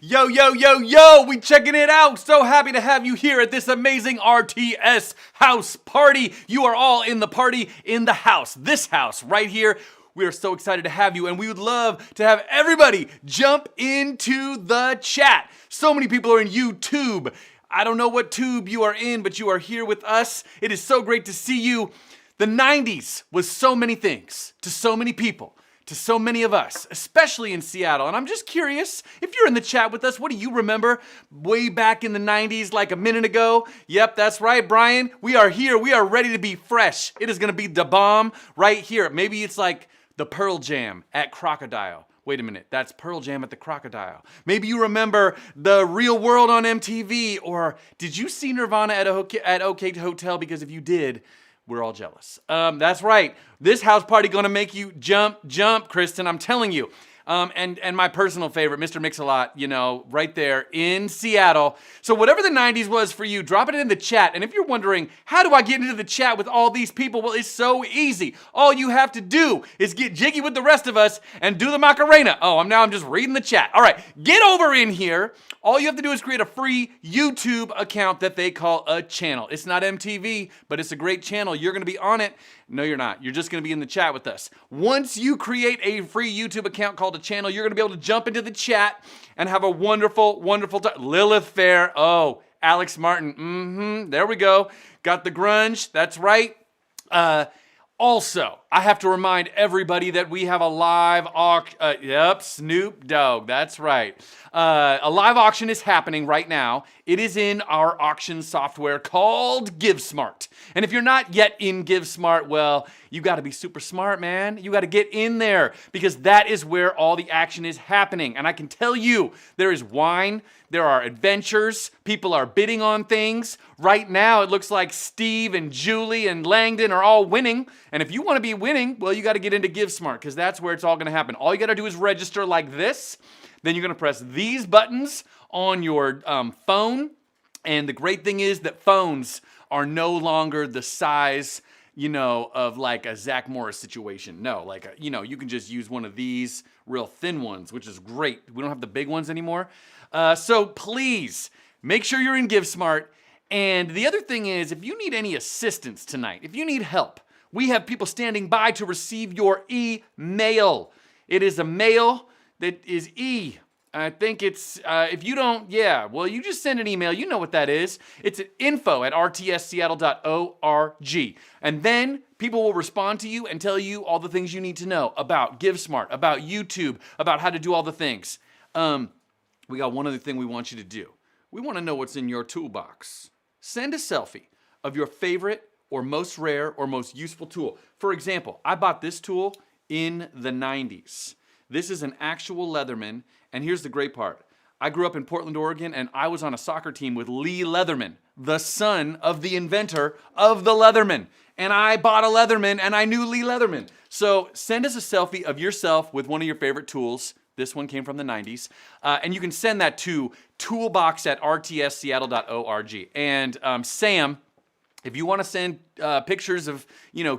Yo, yo, yo, yo, we checking it out. So happy to have you here at this amazing RTS house party. You are all in the party in the house, this house right here. We are so excited to have you, and we would love to have everybody jump into the chat. So many people are in YouTube. I don't know what tube you are in, but you are here with us. It is so great to see you. The 90s was so many things to so many people. To so many of us, especially in Seattle. And I'm just curious, if you're in the chat with us, what do you remember way back in the 90s, like a minute ago? Yep, that's right, Brian. We are here. We are ready to be fresh. It is going to be the bomb right here. Maybe it's like the Pearl Jam at Crocodile. Wait a minute, that's Pearl Jam at the Crocodile. Maybe you remember The Real World on MTV, or did you see Nirvana at OK Hotel? Because if you did, we're all jealous. That's right. This house party gonna make you jump, Kristen. I'm telling you. And my personal favorite, Mr. Mix-a-Lot, you know, right there in Seattle. So whatever the 90s was for you, drop it in the chat. And if you're wondering, how do I get into the chat with all these people? Well, it's so easy. All you have to do is get jiggy with the rest of us and do the Macarena. Oh, I'm just reading the chat. All right, get over in here. All you have to do is create a free YouTube account that they call a channel. It's not MTV, but it's a great channel. You're gonna be on it. No, you're not. You're just gonna be in the chat with us. Once you create a free YouTube account called a channel, you're gonna be able to jump into the chat and have a wonderful, wonderful time. Lilith Fair, oh, Alex Martin, there we go. Got the grunge, that's right. Also, I have to remind everybody that we have a live auction. Yep, Snoop Dogg, that's right. A live auction is happening right now. It is in our auction software called GiveSmart. And if you're not yet in GiveSmart, well, you gotta be super smart, man. You gotta get in there because that is where all the action is happening. And I can tell you, there is wine, there are adventures, people are bidding on things. Right now, it looks like Steve and Julie and Langdon are all winning. And if you wanna be winning, well, you gotta get into GiveSmart because that's where it's all gonna happen. All you gotta do is register like this. Then you're gonna press these buttons on your phone. And the great thing is that phones are no longer the size, you know, of like a Zach Morris situation. No, like, you can just use one of these real thin ones, which is great. We don't have the big ones anymore. So please, make sure you're in GiveSmart. And the other thing is, if you need any assistance tonight, if you need help, we have people standing by to receive your email. It is a mail that is I think it's, if you don't, well, you just send an email. You know what that is. It's at info@rtsseattle.org. And then people will respond to you and tell you all the things you need to know about GiveSmart, about YouTube, about how to do all the things. We got one other thing we want you to do. We want to know what's in your toolbox. Send a selfie of your favorite or most rare or most useful tool. For example, I bought this tool in the 90s. This is an actual Leatherman, and here's the great part. I grew up in Portland, Oregon, and I was on a soccer team with Lee Leatherman, the son of the inventor of the Leatherman. And I bought a Leatherman, and I knew Lee Leatherman. So send us a selfie of yourself with one of your favorite tools. This one came from the 90s. And you can send that to toolbox@rtsseattle.org. And Sam, if you want to send pictures of,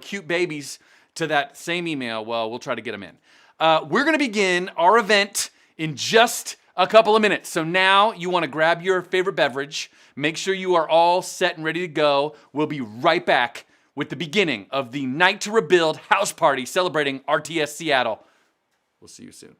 cute babies to that same email, well, we'll try to get them in. We're gonna begin our event in just a couple of minutes. So now you wanna grab your favorite beverage, make sure you are all set and ready to go. We'll be right back with the beginning of the Night to Rebuild house party celebrating RTS Seattle. We'll see you soon.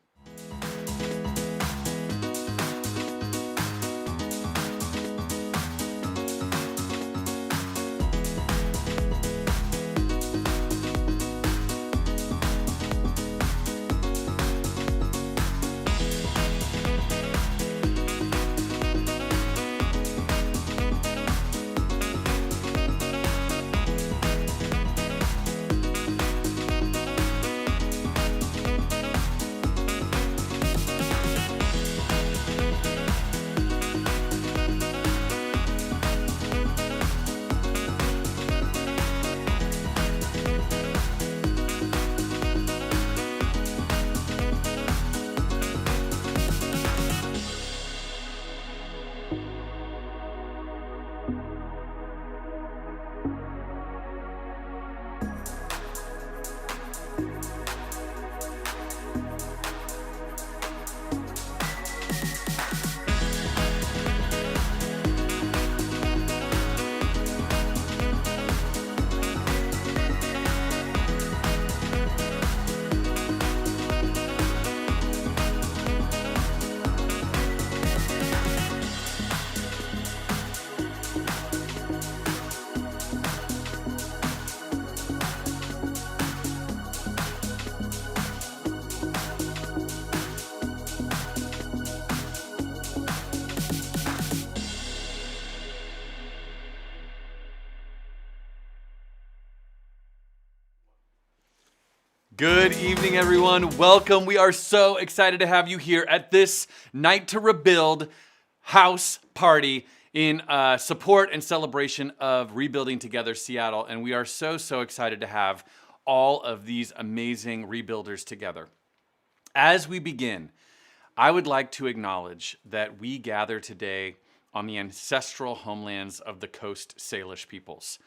Good evening, everyone. Welcome. We are so excited to have you here at this Night to Rebuild house party in support and celebration of Rebuilding Together Seattle. And we are so excited to have all of these amazing rebuilders together. As we begin, I would like to acknowledge that we gather today on the ancestral homelands of the Coast Salish peoples,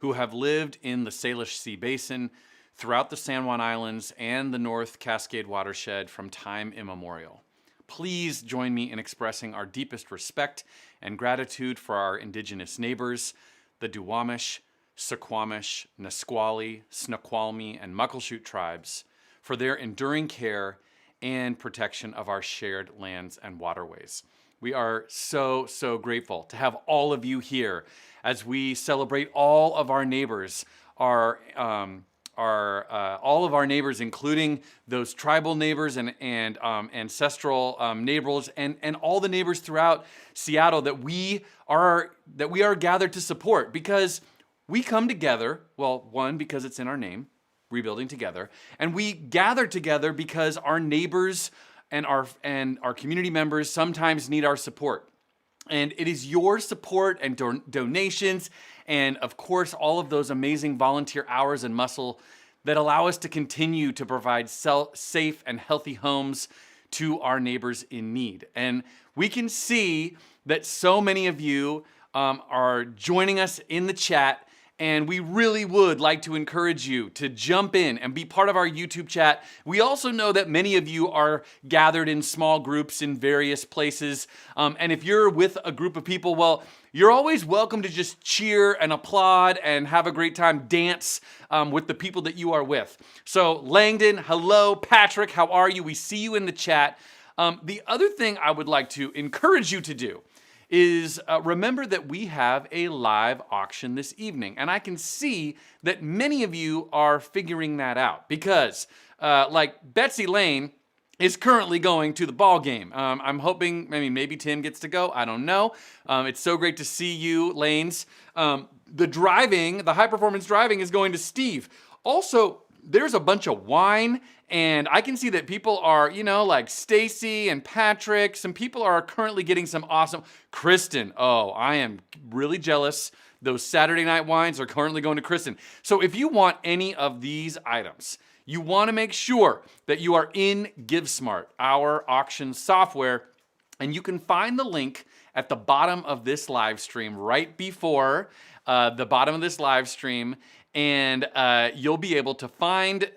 who have lived in the Salish Sea Basin throughout the San Juan Islands and the North Cascade watershed from time immemorial. Please join me in expressing our deepest respect and gratitude for our indigenous neighbors, the Duwamish, Suquamish, Nisqually, Snoqualmie, and Muckleshoot tribes, for their enduring care and protection of our shared lands and waterways. We are so grateful to have all of you here as we celebrate all of our neighbors, all of our neighbors, including those tribal neighbors and ancestral neighbors, and all the neighbors throughout Seattle that we are gathered to support, because we come together. Well, one, because it's in our name, Rebuilding Together, and we gather together because our neighbors and our community members sometimes need our support. And it is your support and donations and, of course, all of those amazing volunteer hours and muscle that allow us to continue to provide safe and healthy homes to our neighbors in need. And we can see that so many of you are joining us in the chat, and we really would like to encourage you to jump in and be part of our YouTube chat. We also know that many of you are gathered in small groups in various places. And if you're with a group of people, well, you're always welcome to just cheer and applaud and have a great time, dance with the people that you are with. So Langdon, hello. Patrick, how are you? We see you in the chat. The other thing I would like to encourage you to do is remember that we have a live auction this evening. And I can see that many of you are figuring that out because like Betsy Lane is currently going to the ball game. I'm hoping, maybe Tim gets to go. I don't know. It's so great to see you, Lanes. The high performance driving is going to Steve. Also, there's a bunch of wine, and I can see that people are, like Stacy and Patrick. Some people are currently getting some awesome. Kristen, oh, I am really jealous. Those Saturday night wines are currently going to Kristen. So if you want any of these items, you want to make sure that you are in GiveSmart, our auction software, and you can find the link at the bottom of this live stream, right before the bottom of this live stream. And you'll be able to find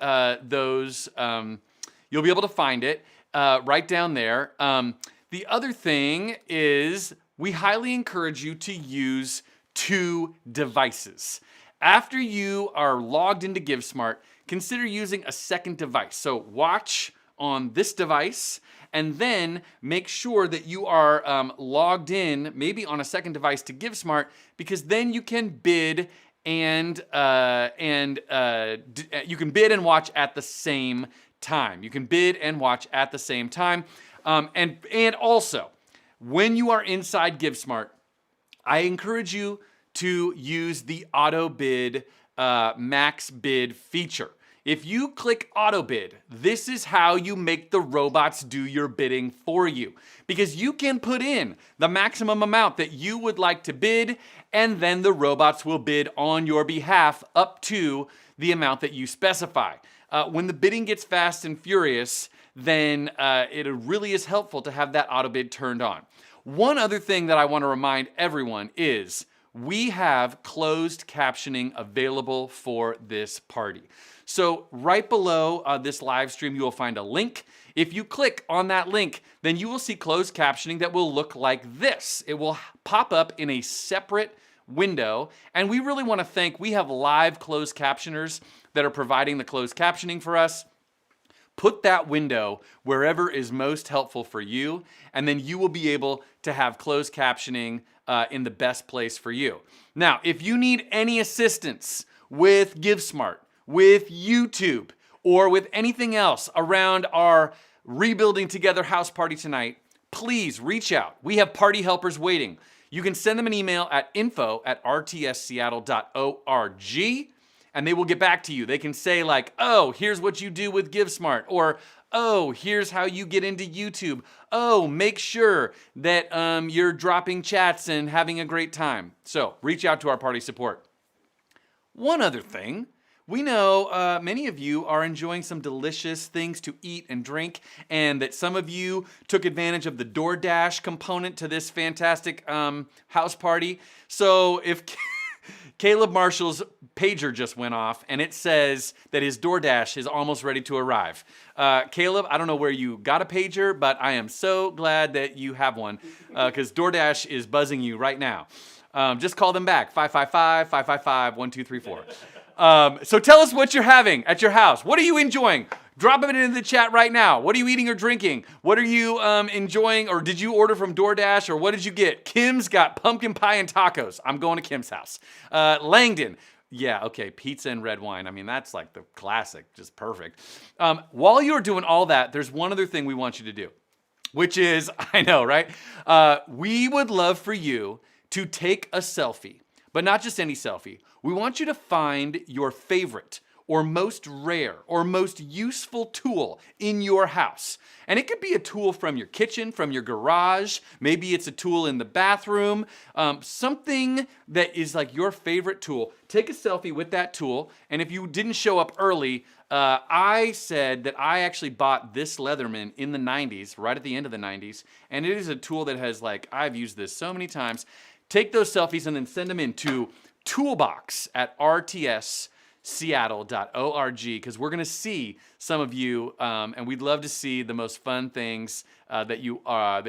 those. You'll be able to find it right down there. The other thing is we highly encourage you to use 2 devices. After you are logged into GiveSmart, consider using a second device. So watch on this device, and then make sure that you are logged in, maybe on a second device, to GiveSmart, because then you can bid and you can bid and watch at the same time. You can bid and watch at the same time. And also, when you are inside GiveSmart, I encourage you to use the auto bid max bid feature. If you click auto bid, this is how you make the robots do your bidding for you, because you can put in the maximum amount that you would like to bid, and then the robots will bid on your behalf up to the amount that you specify. When the bidding gets fast and furious, then it really is helpful to have that auto bid turned on. One other thing that I want to remind everyone is we have closed captioning available for this party. So right below this live stream, you will find a link. If you click on that link, then you will see closed captioning that will look like this. It will pop up in a separate window, and we really want to thank, we have live closed captioners that are providing the closed captioning for us. Put that window wherever is most helpful for you, and then you will be able to have closed captioning in the best place for you. Now, if you need any assistance with GiveSmart, with YouTube, or with anything else around our Rebuilding Together house party tonight, please reach out. We have party helpers waiting. You can send them an email at info@rtsseattle.org, and they will get back to you. They can say like, oh, here's what you do with GiveSmart, or oh, here's how you get into YouTube. Oh, make sure that you're dropping chats and having a great time. So reach out to our party support. One other thing, we know many of you are enjoying some delicious things to eat and drink, and that some of you took advantage of the DoorDash component to this fantastic house party. So if Caleb Marshall's pager just went off, and it says that his DoorDash is almost ready to arrive. Caleb, I don't know where you got a pager, but I am so glad that you have one, because DoorDash is buzzing you right now. Just call them back, 555-555-1234. So tell us what you're having at your house. What are you enjoying? Drop it into the chat right now. What are you eating or drinking? What are you enjoying, or did you order from DoorDash, or what did you get? Kim's got pumpkin pie and tacos. I'm going to Kim's house. Langdon, yeah, okay, pizza and red wine. I mean, that's like the classic, just perfect. While you're doing all that, there's one other thing we want you to do, which is, I know, right? We would love for you to take a selfie, but not just any selfie. We want you to find your favorite or most rare or most useful tool in your house. And it could be a tool from your kitchen, from your garage. Maybe it's a tool in the bathroom, something that is like your favorite tool. Take a selfie with that tool. And if you didn't show up early, I said that I actually bought this Leatherman in the 90s, right at the end of the 90s. And it is a tool that has, like, I've used this so many times. Take those selfies and then send them in to toolbox@rtsseattle.org, because we're going to see some of you, and we'd love to see the most fun things that you have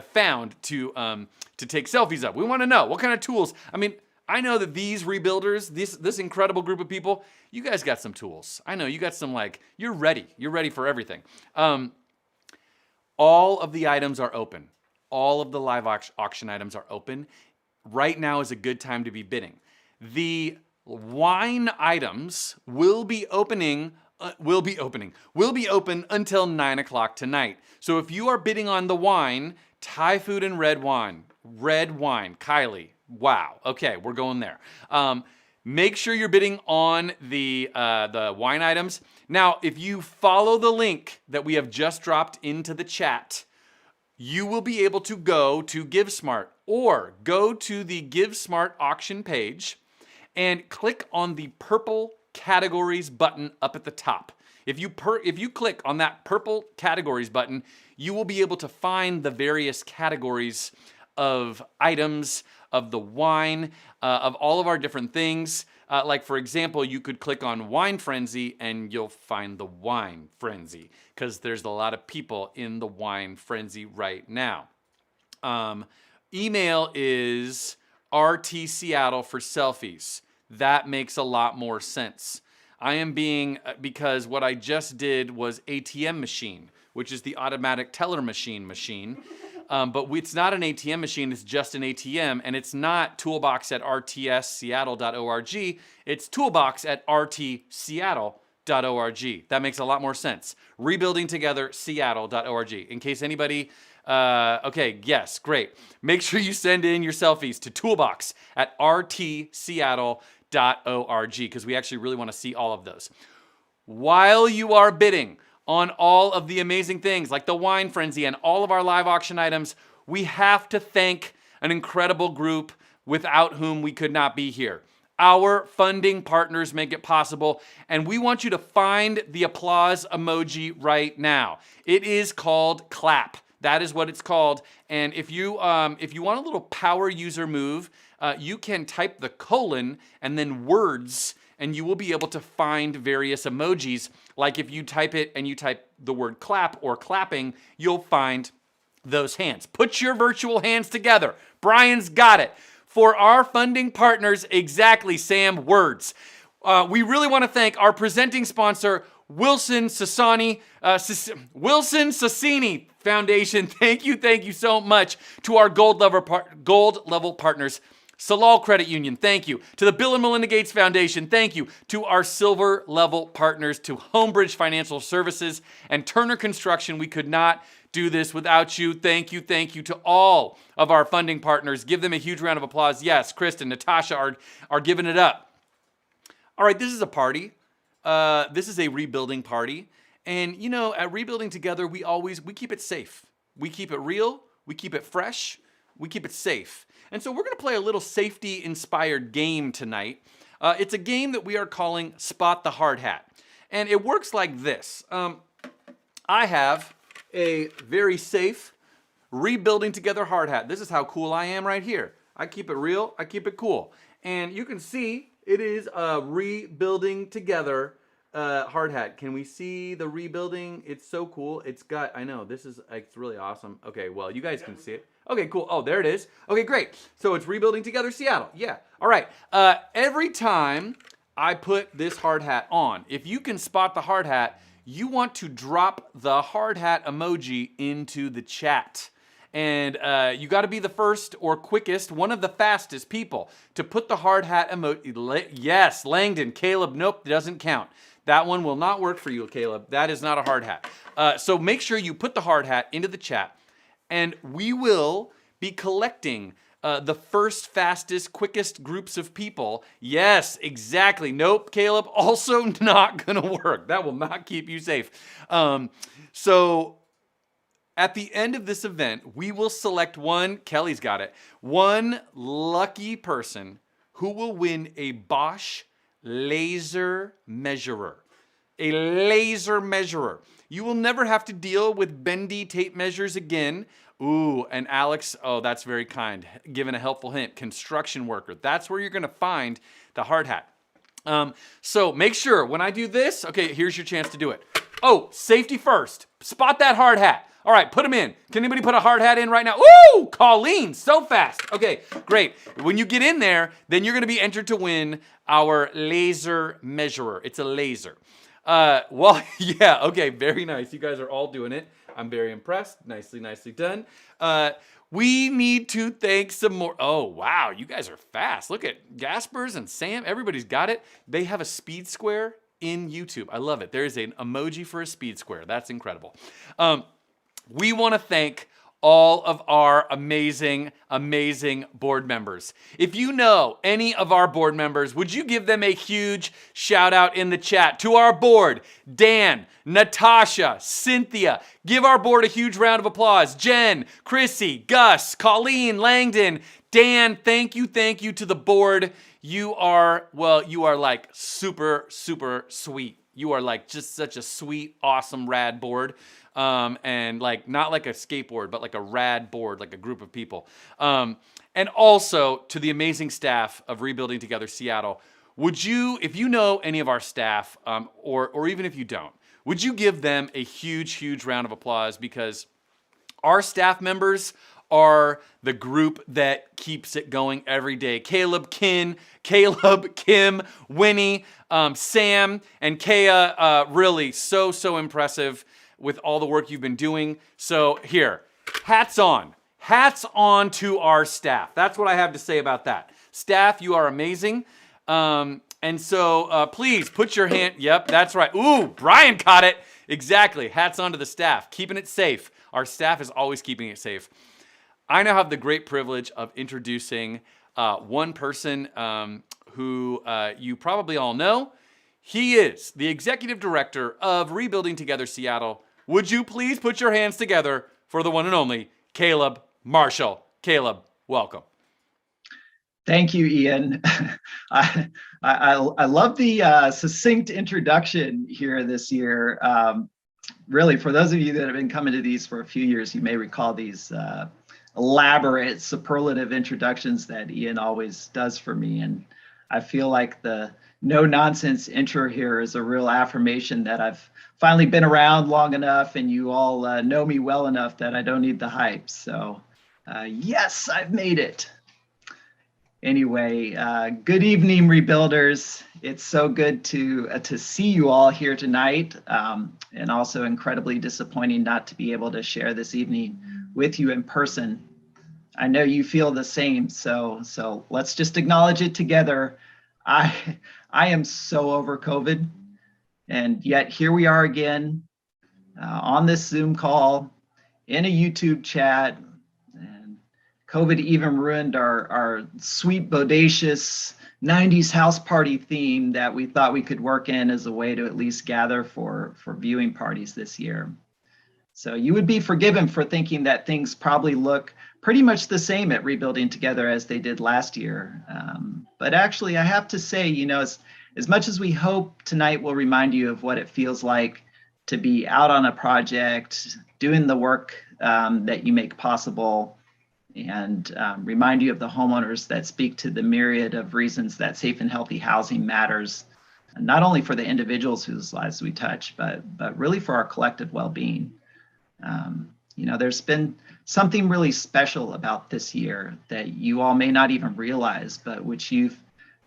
found to take selfies of. We want to know what kind of tools. I mean, I know that these rebuilders, this incredible group of people, you guys got some tools. I know you got some, like, you're ready. You're ready for everything. All of the items are open. All of the live auction items are open. Right now is a good time to be bidding. The wine items will be open until 9 o'clock tonight. So if you are bidding on the wine, Thai food and red wine, Kylie, wow, okay, we're going there. Make sure you're bidding on the wine items. Now, if you follow the link that we have just dropped into the chat, you will be able to go to GiveSmart or go to the GiveSmart auction page and click on the purple categories button up at the top. If you click on that purple categories button, you will be able to find the various categories of items, of the wine, of all of our different things. Like, for example, you could click on Wine Frenzy and you'll find the Wine Frenzy, because there's a lot of people in the Wine Frenzy right now. Email is rtseattle for selfies. That makes a lot more sense. I am because what I just did was ATM machine, which is the automatic teller machine. But it's not an ATM machine, it's just an ATM, and it's not toolbox@rtsseattle.org, it's toolbox@rtseattle.org. That makes a lot more sense. Rebuilding together, Seattle.org. In case anybody, okay, yes, great. Make sure you send in your selfies to toolbox@rtseattle.org, because we actually really want to see all of those. While you are bidding on all of the amazing things like the Wine Frenzy and all of our live auction items, we have to thank an incredible group without whom we could not be here. Our funding partners make it possible, and we want you to find the applause emoji right now. It is called clap. That is what it's called. And if you want a little power user move, you can type the colon and then words, and you will be able to find various emojis. Like if you type it and you type the word clap or clapping, you'll find those hands. Put your virtual hands together. Brian's got it. For our funding partners, exactly, Sam, words. We really want to thank our presenting sponsor, Wilson Sassini Foundation. Thank you so much to our gold level partners. Salal Credit Union, thank you. To the Bill and Melinda Gates Foundation, thank you. To our silver level partners, to Homebridge Financial Services and Turner Construction, we could not do this without you. Thank you to all of our funding partners. Give them a huge round of applause. Yes, Kristen, Natasha are giving it up. All right, this is a party. This is a rebuilding party. And you know, at Rebuilding Together, we keep it safe. We keep it real, we keep it fresh, we keep it safe. And so we're gonna play a little safety-inspired game tonight. It's a game that we are calling Spot the Hard Hat. And it works like this. I have a very safe Rebuilding Together hard hat. This is how cool I am right here. I keep it real, I keep it cool. And you can see it is a Rebuilding Together hard hat. Can we see the rebuilding? It's so cool. It's got, I know, it's really awesome. Okay, well, you guys can see it. Okay, cool. Oh, there it is. Okay, great. So it's Rebuilding Together Seattle. Yeah. All right. Every time I put this hard hat on, if you can spot the hard hat, you want to drop the hard hat emoji into the chat. And you got to be the first or quickest, one of the fastest people to put the hard hat emoji. Yes, Langdon, Caleb, nope, doesn't count. That one will not work for you, Caleb. That is not a hard hat. So make sure you put the hard hat into the chat, and we will be collecting the first, fastest, quickest groups of people. Yes, exactly. Nope, Caleb, also not gonna work. That will not keep you safe. So at the end of this event, we will select Kelly's got it, one lucky person who will win a Bosch laser measurer. A laser measurer. You will never have to deal with bendy tape measures again. Ooh, and Alex, oh, that's very kind. Given a helpful hint, construction worker. That's where you're gonna find the hard hat. So make sure when I do this, okay, here's your chance to do it. Oh, safety first. Spot that hard hat. All right, put them in. Can anybody put a hard hat in right now? Ooh, Colleen, so fast. Okay, great. When you get in there, then you're gonna be entered to win our laser measurer. It's a laser. Well, yeah, okay, very nice. You guys are all doing it. I'm very impressed. Nicely, nicely done. We need to thank some more. Oh, wow, you guys are fast. Look at Gaspers and Sam. Everybody's got it. They have a speed square in YouTube. I love it. There is an emoji for a speed square. That's incredible. We want to thank all of our amazing, amazing board members. If you know any of our board members, would you give them a huge shout out in the chat to our board? Dan, Natasha, Cynthia. Give our board a huge round of applause. Jen, Chrissy, Gus, Colleen, Langdon, Dan, thank you to the board. You are like super, super sweet. You are like just such a sweet, awesome, rad board. And like, not like a skateboard, but like a rad board, like a group of people. And also to the amazing staff of Rebuilding Together Seattle, would you, if you know any of our staff, or even if you don't, would you give them a huge, huge round of applause, because our staff members are the group that keeps it going every day. Caleb, Kim, Winnie, Sam, and Kaya, really so impressive with all the work you've been doing. So here, hats on to our staff. That's what I have to say about that. Staff, you are amazing. And so please put your hand, yep, that's right. Ooh, Brian caught it. Exactly, hats on to the staff, keeping it safe. Our staff is always keeping it safe. I now have the great privilege of introducing one person who you probably all know. He is the executive director of Rebuilding Together Seattle. Would you please put your hands together for the one and only Caleb Marshall. Caleb, welcome. Thank you, Ian. I love the succinct introduction here this year. Really, for those of you that have been coming to these for a few years, you may recall these elaborate superlative introductions that Ian always does for me. And I feel like the no-nonsense intro here is a real affirmation that I've finally been around long enough and you all know me well enough that I don't need the hype. So yes, I've made it. Anyway, good evening, Rebuilders. It's so good to see you all here tonight, and also incredibly disappointing not to be able to share this evening with you in person. I know you feel the same, so let's just acknowledge it together. I am so over COVID, and yet here we are again on this Zoom call, in a YouTube chat. And COVID even ruined our sweet, bodacious 90s house party theme that we thought we could work in as a way to at least gather for viewing parties this year. So you would be forgiven for thinking that things probably look pretty much the same at Rebuilding Together as they did last year. But actually, I have to say, as much as we hope tonight will remind you of what it feels like to be out on a project, doing the work that you make possible, and remind you of the homeowners that speak to the myriad of reasons that safe and healthy housing matters, not only for the individuals whose lives we touch, but really for our collective well-being. There's been something really special about this year that you all may not even realize, but which you've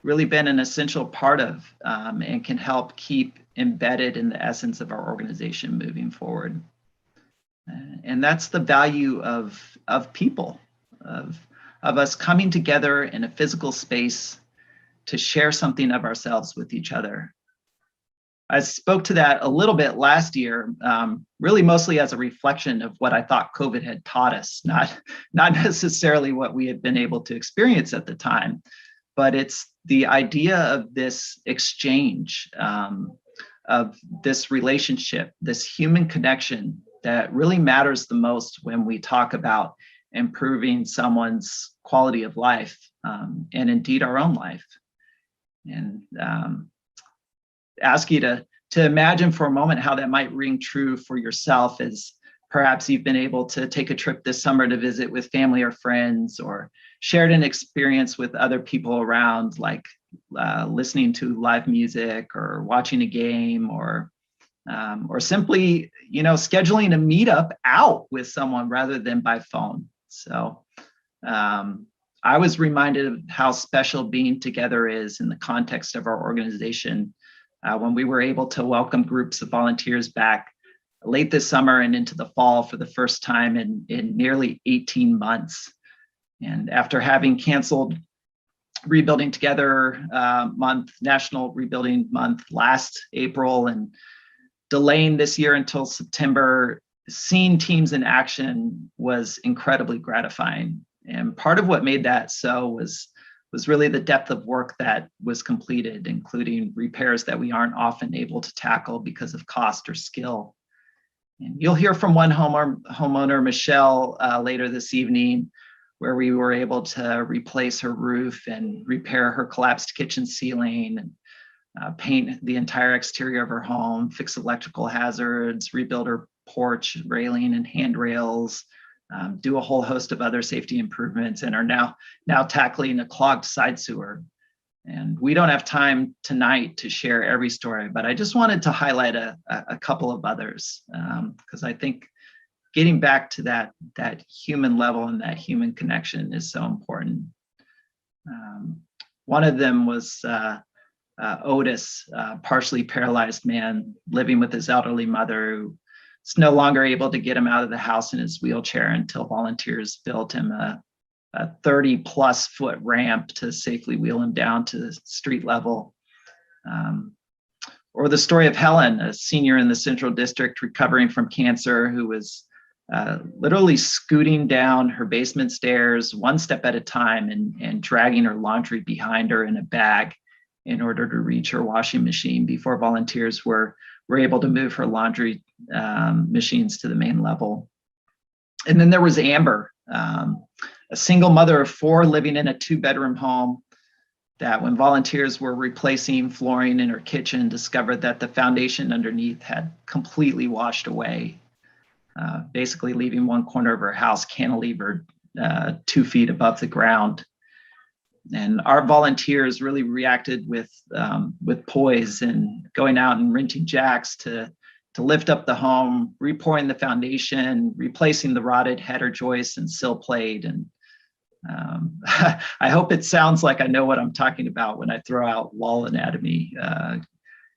really been an essential part of, and can help keep embedded in the essence of our organization moving forward. And that's the value of people, of us coming together in a physical space to share something of ourselves with each other. I spoke to that a little bit last year, really mostly as a reflection of what I thought COVID had taught us, not necessarily what we had been able to experience at the time, but it's the idea of this exchange, of this relationship, this human connection that really matters the most when we talk about improving someone's quality of life, and indeed our own life. And ask you to imagine for a moment how that might ring true for yourself, as perhaps you've been able to take a trip this summer to visit with family or friends, or shared an experience with other people around, like listening to live music or watching a game, or simply, scheduling a meetup out with someone rather than by phone. So I was reminded of how special being together is in the context of our organization when we were able to welcome groups of volunteers back late this summer and into the fall for the first time in nearly 18 months. And after having canceled Rebuilding Together month, National Rebuilding Month last April, and delaying this year until September, seeing teams in action was incredibly gratifying. And part of what made that so was really the depth of work that was completed, including repairs that we aren't often able to tackle because of cost or skill. And you'll hear from one homeowner, Michelle, later this evening, where we were able to replace her roof and repair her collapsed kitchen ceiling, and paint the entire exterior of her home, fix electrical hazards, rebuild her porch railing and handrails, do a whole host of other safety improvements, and are now tackling a clogged side sewer. And we don't have time tonight to share every story, but I just wanted to highlight a couple of others, because I think getting back to that human level and that human connection is so important. One of them was Otis, a partially paralyzed man living with his elderly mother, who is no longer able to get him out of the house in his wheelchair until volunteers built him a 30+ foot ramp to safely wheel him down to the street level. Or the story of Helen, a senior in the Central District recovering from cancer, who was literally scooting down her basement stairs one step at a time and dragging her laundry behind her in a bag in order to reach her washing machine before volunteers were able to move her laundry machines to the main level. And then there was Amber, a single mother of 4 living in a 2-bedroom home, that when volunteers were replacing flooring in her kitchen, discovered that the foundation underneath had completely washed away, basically leaving one corner of her house cantilevered 2 feet above the ground. And our volunteers really reacted with poise, and going out and wrenching jacks to lift up the home, repouring the foundation, replacing the rotted header joists and sill plate. And I hope it sounds like I know what I'm talking about when I throw out wall anatomy,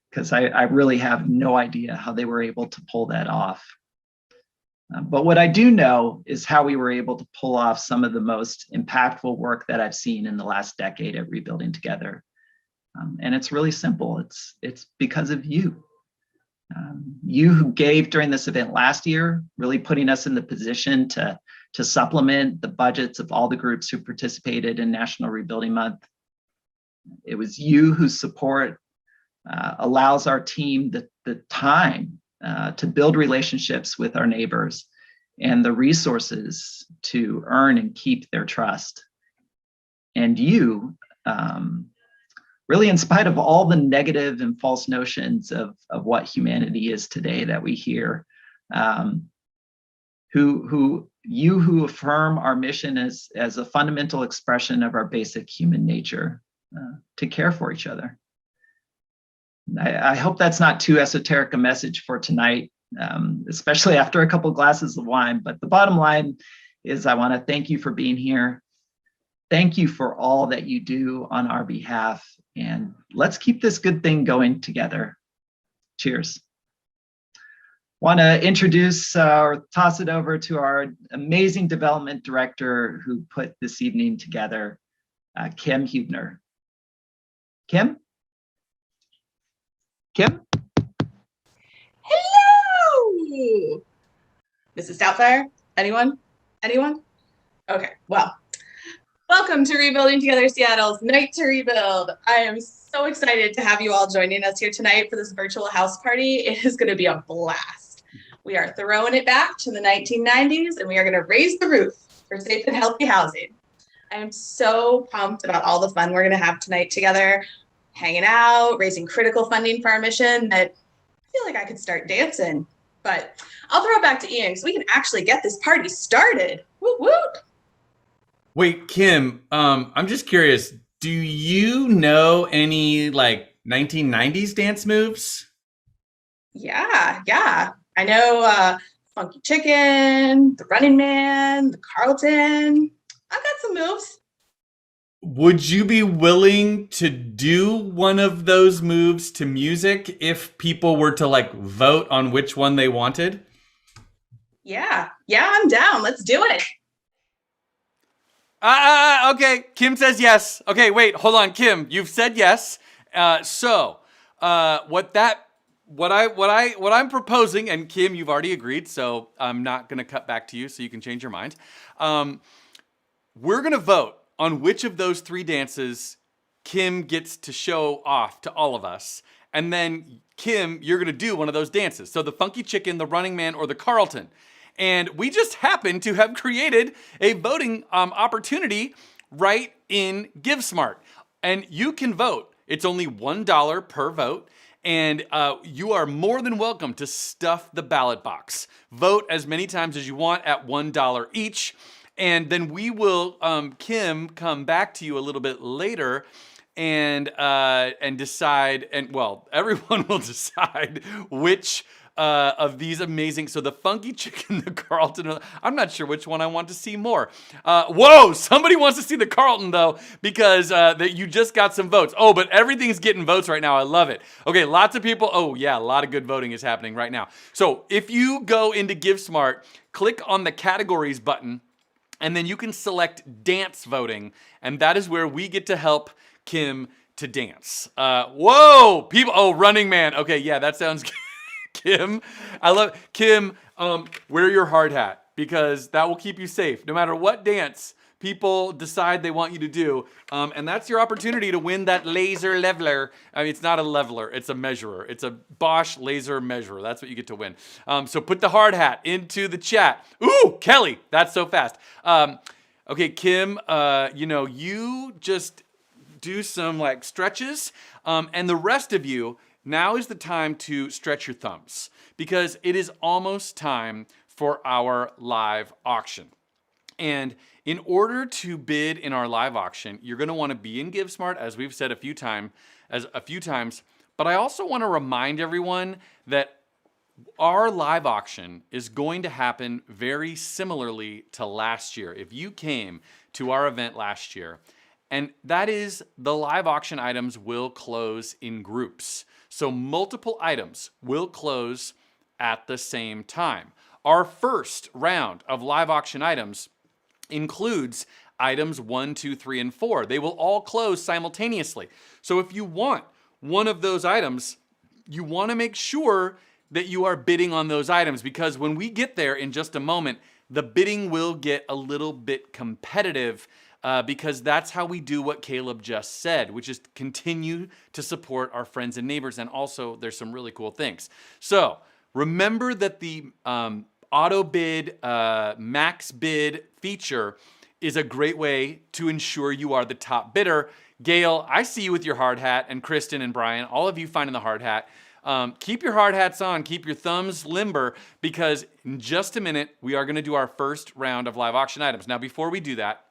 because I really have no idea how they were able to pull that off. But what I do know is how we were able to pull off some of the most impactful work that I've seen in the last decade at Rebuilding Together. And it's really simple. It's because of you. You who gave during this event last year, really putting us in the position to supplement the budgets of all the groups who participated in National Rebuilding Month. It was you whose support allows our team the time to build relationships with our neighbors and the resources to earn and keep their trust. And you, really, in spite of all the negative and false notions of what humanity is today that we hear, who affirm our mission as a fundamental expression of our basic human nature, to care for each other. I hope that's not too esoteric a message for tonight, especially after a couple glasses of wine. But the bottom line is I want to thank you for being here. Thank you for all that you do on our behalf. And let's keep this good thing going together. Cheers. Want to introduce or toss it over to our amazing development director who put this evening together, Kim Hubner. Kim? Kim? Hello! Mrs. Doubtfire? Anyone? Anyone? Okay, well, welcome to Rebuilding Together Seattle's Night to Rebuild. I am so excited to have you all joining us here tonight for this virtual house party. It is going to be a blast. We are throwing it back to the 1990s, and we are going to raise the roof for safe and healthy housing. I am so pumped about all the fun we're going to have tonight together, hanging out, raising critical funding for our mission that I feel like I could start dancing. But I'll throw it back to Ian so we can actually get this party started. Woot woot! Wait, Kim, I'm just curious. Do you know any like 1990s dance moves? Yeah. I know Funky Chicken, the Running Man, the Carlton. I've got some moves. Would you be willing to do one of those moves to music if people were to like vote on which one they wanted? Yeah, I'm down. Let's do it. Okay. Kim says yes. Okay, wait, hold on, Kim. You've said yes. What I'm proposing, and Kim, you've already agreed, so I'm not gonna cut back to you, so you can change your mind. We're gonna vote on which of those three dances Kim gets to show off to all of us. And then, Kim, you're gonna do one of those dances. So the Funky Chicken, the Running Man, or the Carlton. And we just happen to have created a voting opportunity right in GiveSmart. And you can vote. It's only $1 per vote. And you are more than welcome to stuff the ballot box. Vote as many times as you want at $1 each. And then we will, Kim, come back to you a little bit later and decide, and well, everyone will decide which of these amazing, so the Funky Chicken, the Carlton, I'm not sure which one I want to see more. Whoa, somebody wants to see the Carlton though, because that you just got some votes. Oh, but everything's getting votes right now, I love it. Okay, lots of people, oh yeah, a lot of good voting is happening right now. So if you go into GiveSmart, click on the categories button, and then you can select dance voting, and that is where we get to help Kim to dance. Whoa, people, oh, Running Man. Okay, yeah, that sounds good. Kim, I love, Kim, wear your hard hat because that will keep you safe. No matter what dance people decide they want you to do, and that's your opportunity to win that laser leveler. I mean, it's not a leveler, it's a measurer. It's a Bosch laser measurer. That's what you get to win. So put the hard hat into the chat. Ooh, Kelly, that's so fast. Okay, Kim, you just do some like stretches, and the rest of you, now is the time to stretch your thumbs because it is almost time for our live auction. And in order to bid in our live auction, you're going to want to be in GiveSmart, as we've said a few times. But I also want to remind everyone that our live auction is going to happen very similarly to last year. If you came to our event last year, and that is the live auction items will close in groups. So multiple items will close at the same time. Our first round of live auction items includes items 1, 2, 3, and 4. They will all close simultaneously. So if you want one of those items, you want to make sure that you are bidding on those items, because when we get there in just a moment, the bidding will get a little bit competitive because that's how we do what Caleb just said, which is continue to support our friends and neighbors. And also, there's some really cool things. So remember that the auto bid, max bid feature is a great way to ensure you are the top bidder. Gail, I see you with your hard hat, and Kristen and Brian, all of you finding the hard hat. Keep your hard hats on, keep your thumbs limber, because in just a minute, we are gonna do our first round of live auction items. Now, before we do that,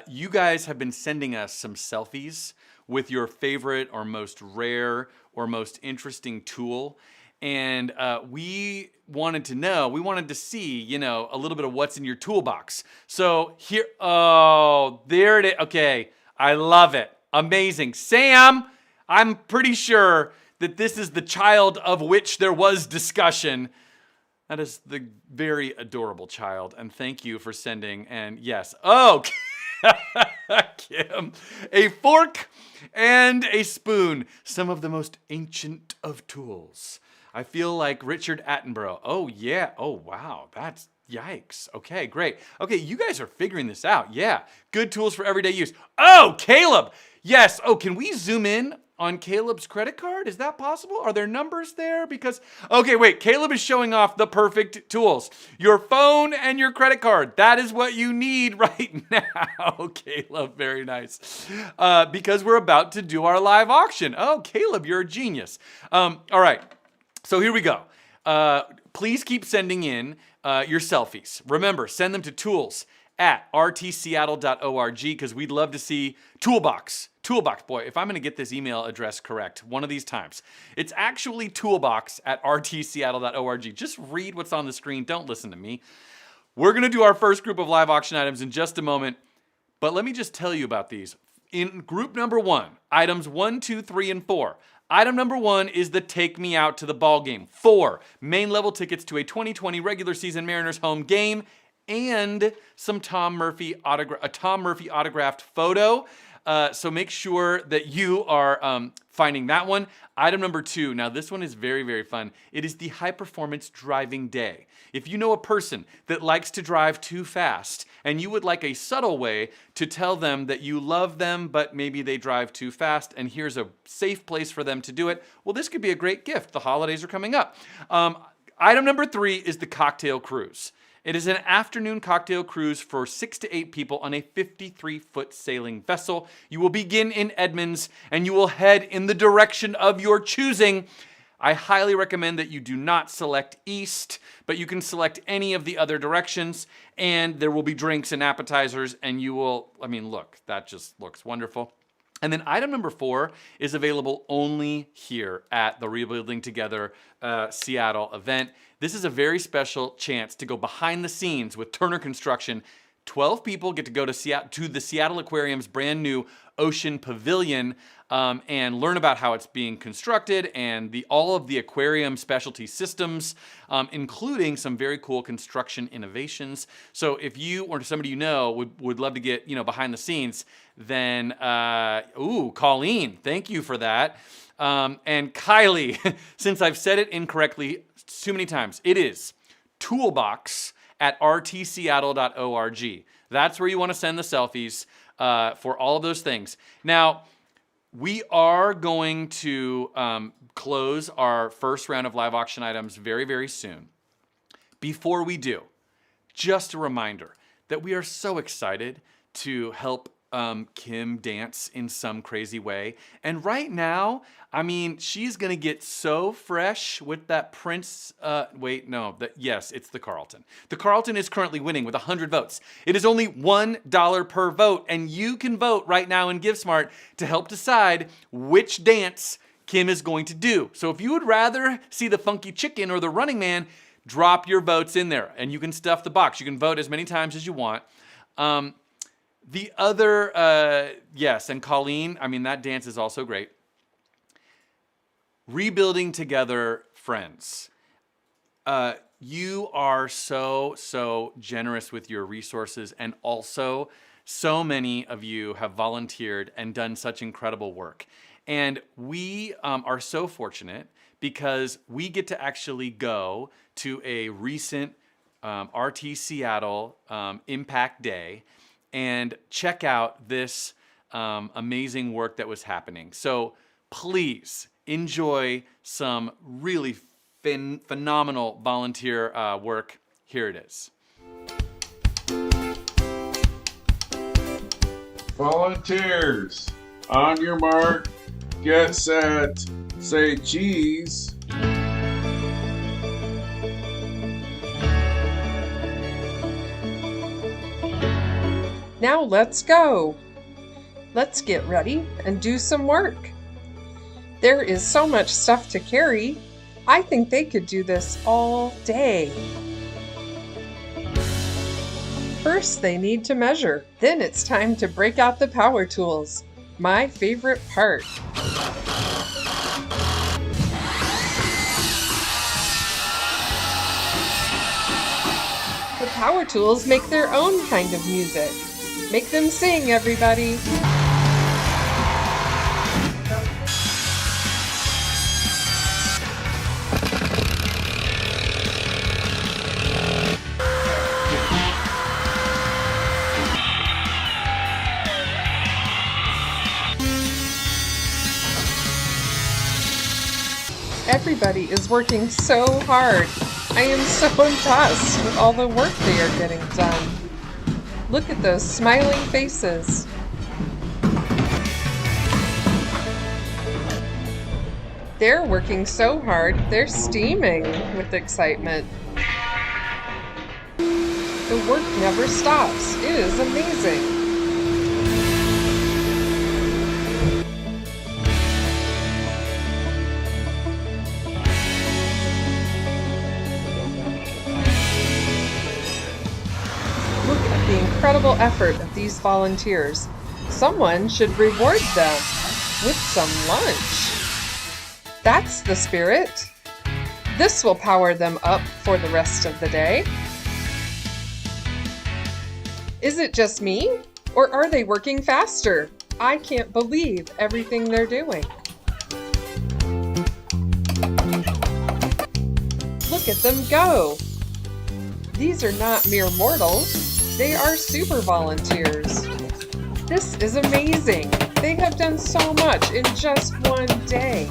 you guys have been sending us some selfies with your favorite or most rare or most interesting tool. And we wanted to see, you know, a little bit of what's in your toolbox. So here, oh, there it is. Okay, I love it. Amazing. Sam, I'm pretty sure that this is the child of which there was discussion. That is the very adorable child. And thank you for sending. And yes, oh, Kim, a fork and a spoon. Some of the most ancient of tools. I feel like Richard Attenborough. Oh, yeah. Oh, wow. That's yikes. Okay, great. Okay, you guys are figuring this out. Yeah. Good tools for everyday use. Oh, Caleb. Yes. Oh, can we zoom in on Caleb's credit card? Is that possible? Are there numbers there? Because, okay, wait. Caleb is showing off the perfect tools. Your phone and your credit card. That is what you need right now. Caleb, very nice. Because we're about to do our live auction. Oh, Caleb, you're a genius. All right. So here we go. Please keep sending in your selfies. Remember, send them to tools@rtseattle.org because we'd love to see Toolbox. Toolbox, boy, if I'm going to get this email address correct one of these times. It's actually toolbox@rtseattle.org. Just read what's on the screen. Don't listen to me. We're going to do our first group of live auction items in just a moment. But let me just tell you about these. In group number 1, items 1, 2, 3, and 4. Item number 1 is the Take Me Out to the Ball Game. 4 main level tickets to a 2020 regular season Mariners home game and some Tom Murphy autographed photo. So make sure that you are finding that one. Item number 2. Now this one is very, very fun. It is the High Performance Driving Day. If you know a person that likes to drive too fast and you would like a subtle way to tell them that you love them, but maybe they drive too fast and here's a safe place for them to do it, well, this could be a great gift. The holidays are coming up. Item number 3 is the Cocktail Cruise. It is an afternoon cocktail cruise for 6 to 8 people on a 53-foot sailing vessel. You will begin in Edmonds and you will head in the direction of your choosing. I highly recommend that you do not select east, but you can select any of the other directions, and there will be drinks and appetizers, and you will, I mean, look, that just looks wonderful. And then item number 4 is available only here at the Rebuilding Together Seattle event. This is a very special chance to go behind the scenes with Turner Construction. 12 people get to go to the Seattle Aquarium's brand new Ocean Pavilion and learn about how it's being constructed and all of the aquarium specialty systems, including some very cool construction innovations. So if you or somebody you know would love to get behind the scenes, then Colleen, thank you for that. And Kylie, since I've said it incorrectly too many times, it is toolbox@rtseattle.org. That's where you want to send the selfies for all of those things. Now, we are going to close our first round of live auction items very, very soon. Before we do, just a reminder that we are so excited to help Kim dance in some crazy way. And right now, I mean, she's gonna get so fresh with that Prince, yes, it's the Carlton. The Carlton is currently winning with 100 votes. It is only $1 per vote, and you can vote right now in GiveSmart to help decide which dance Kim is going to do. So if you would rather see the Funky Chicken or the Running Man, drop your votes in there, and you can stuff the box. You can vote as many times as you want. The other, yes, and Colleen, I mean, that dance is also great. Rebuilding Together friends. You are so generous with your resources, and also so many of you have volunteered and done such incredible work. And we are so fortunate because we get to actually go to a recent RT Seattle Impact Day. and check out this amazing work that was happening. So please enjoy some really phenomenal volunteer work. Here it is. Volunteers, on your mark, get set, say cheese. Now let's go. Let's get ready and do some work. There is so much stuff to carry. I think they could do this all day. First, they need to measure. Then it's time to break out the power tools. My favorite part. The power tools make their own kind of music. Make them sing, everybody. Everybody is working so hard. I am so impressed with all the work they are getting done. Look at those smiling faces. They're working so hard, they're steaming with excitement. The work never stops. It is amazing. Look at the incredible effort of these volunteers. Someone should reward them with some lunch. That's the spirit. This will power them up for the rest of the day. Is it just me? Or are they working faster? I can't believe everything they're doing. Look at them go. These are not mere mortals. They are super volunteers. This is amazing. They have done so much in just one day.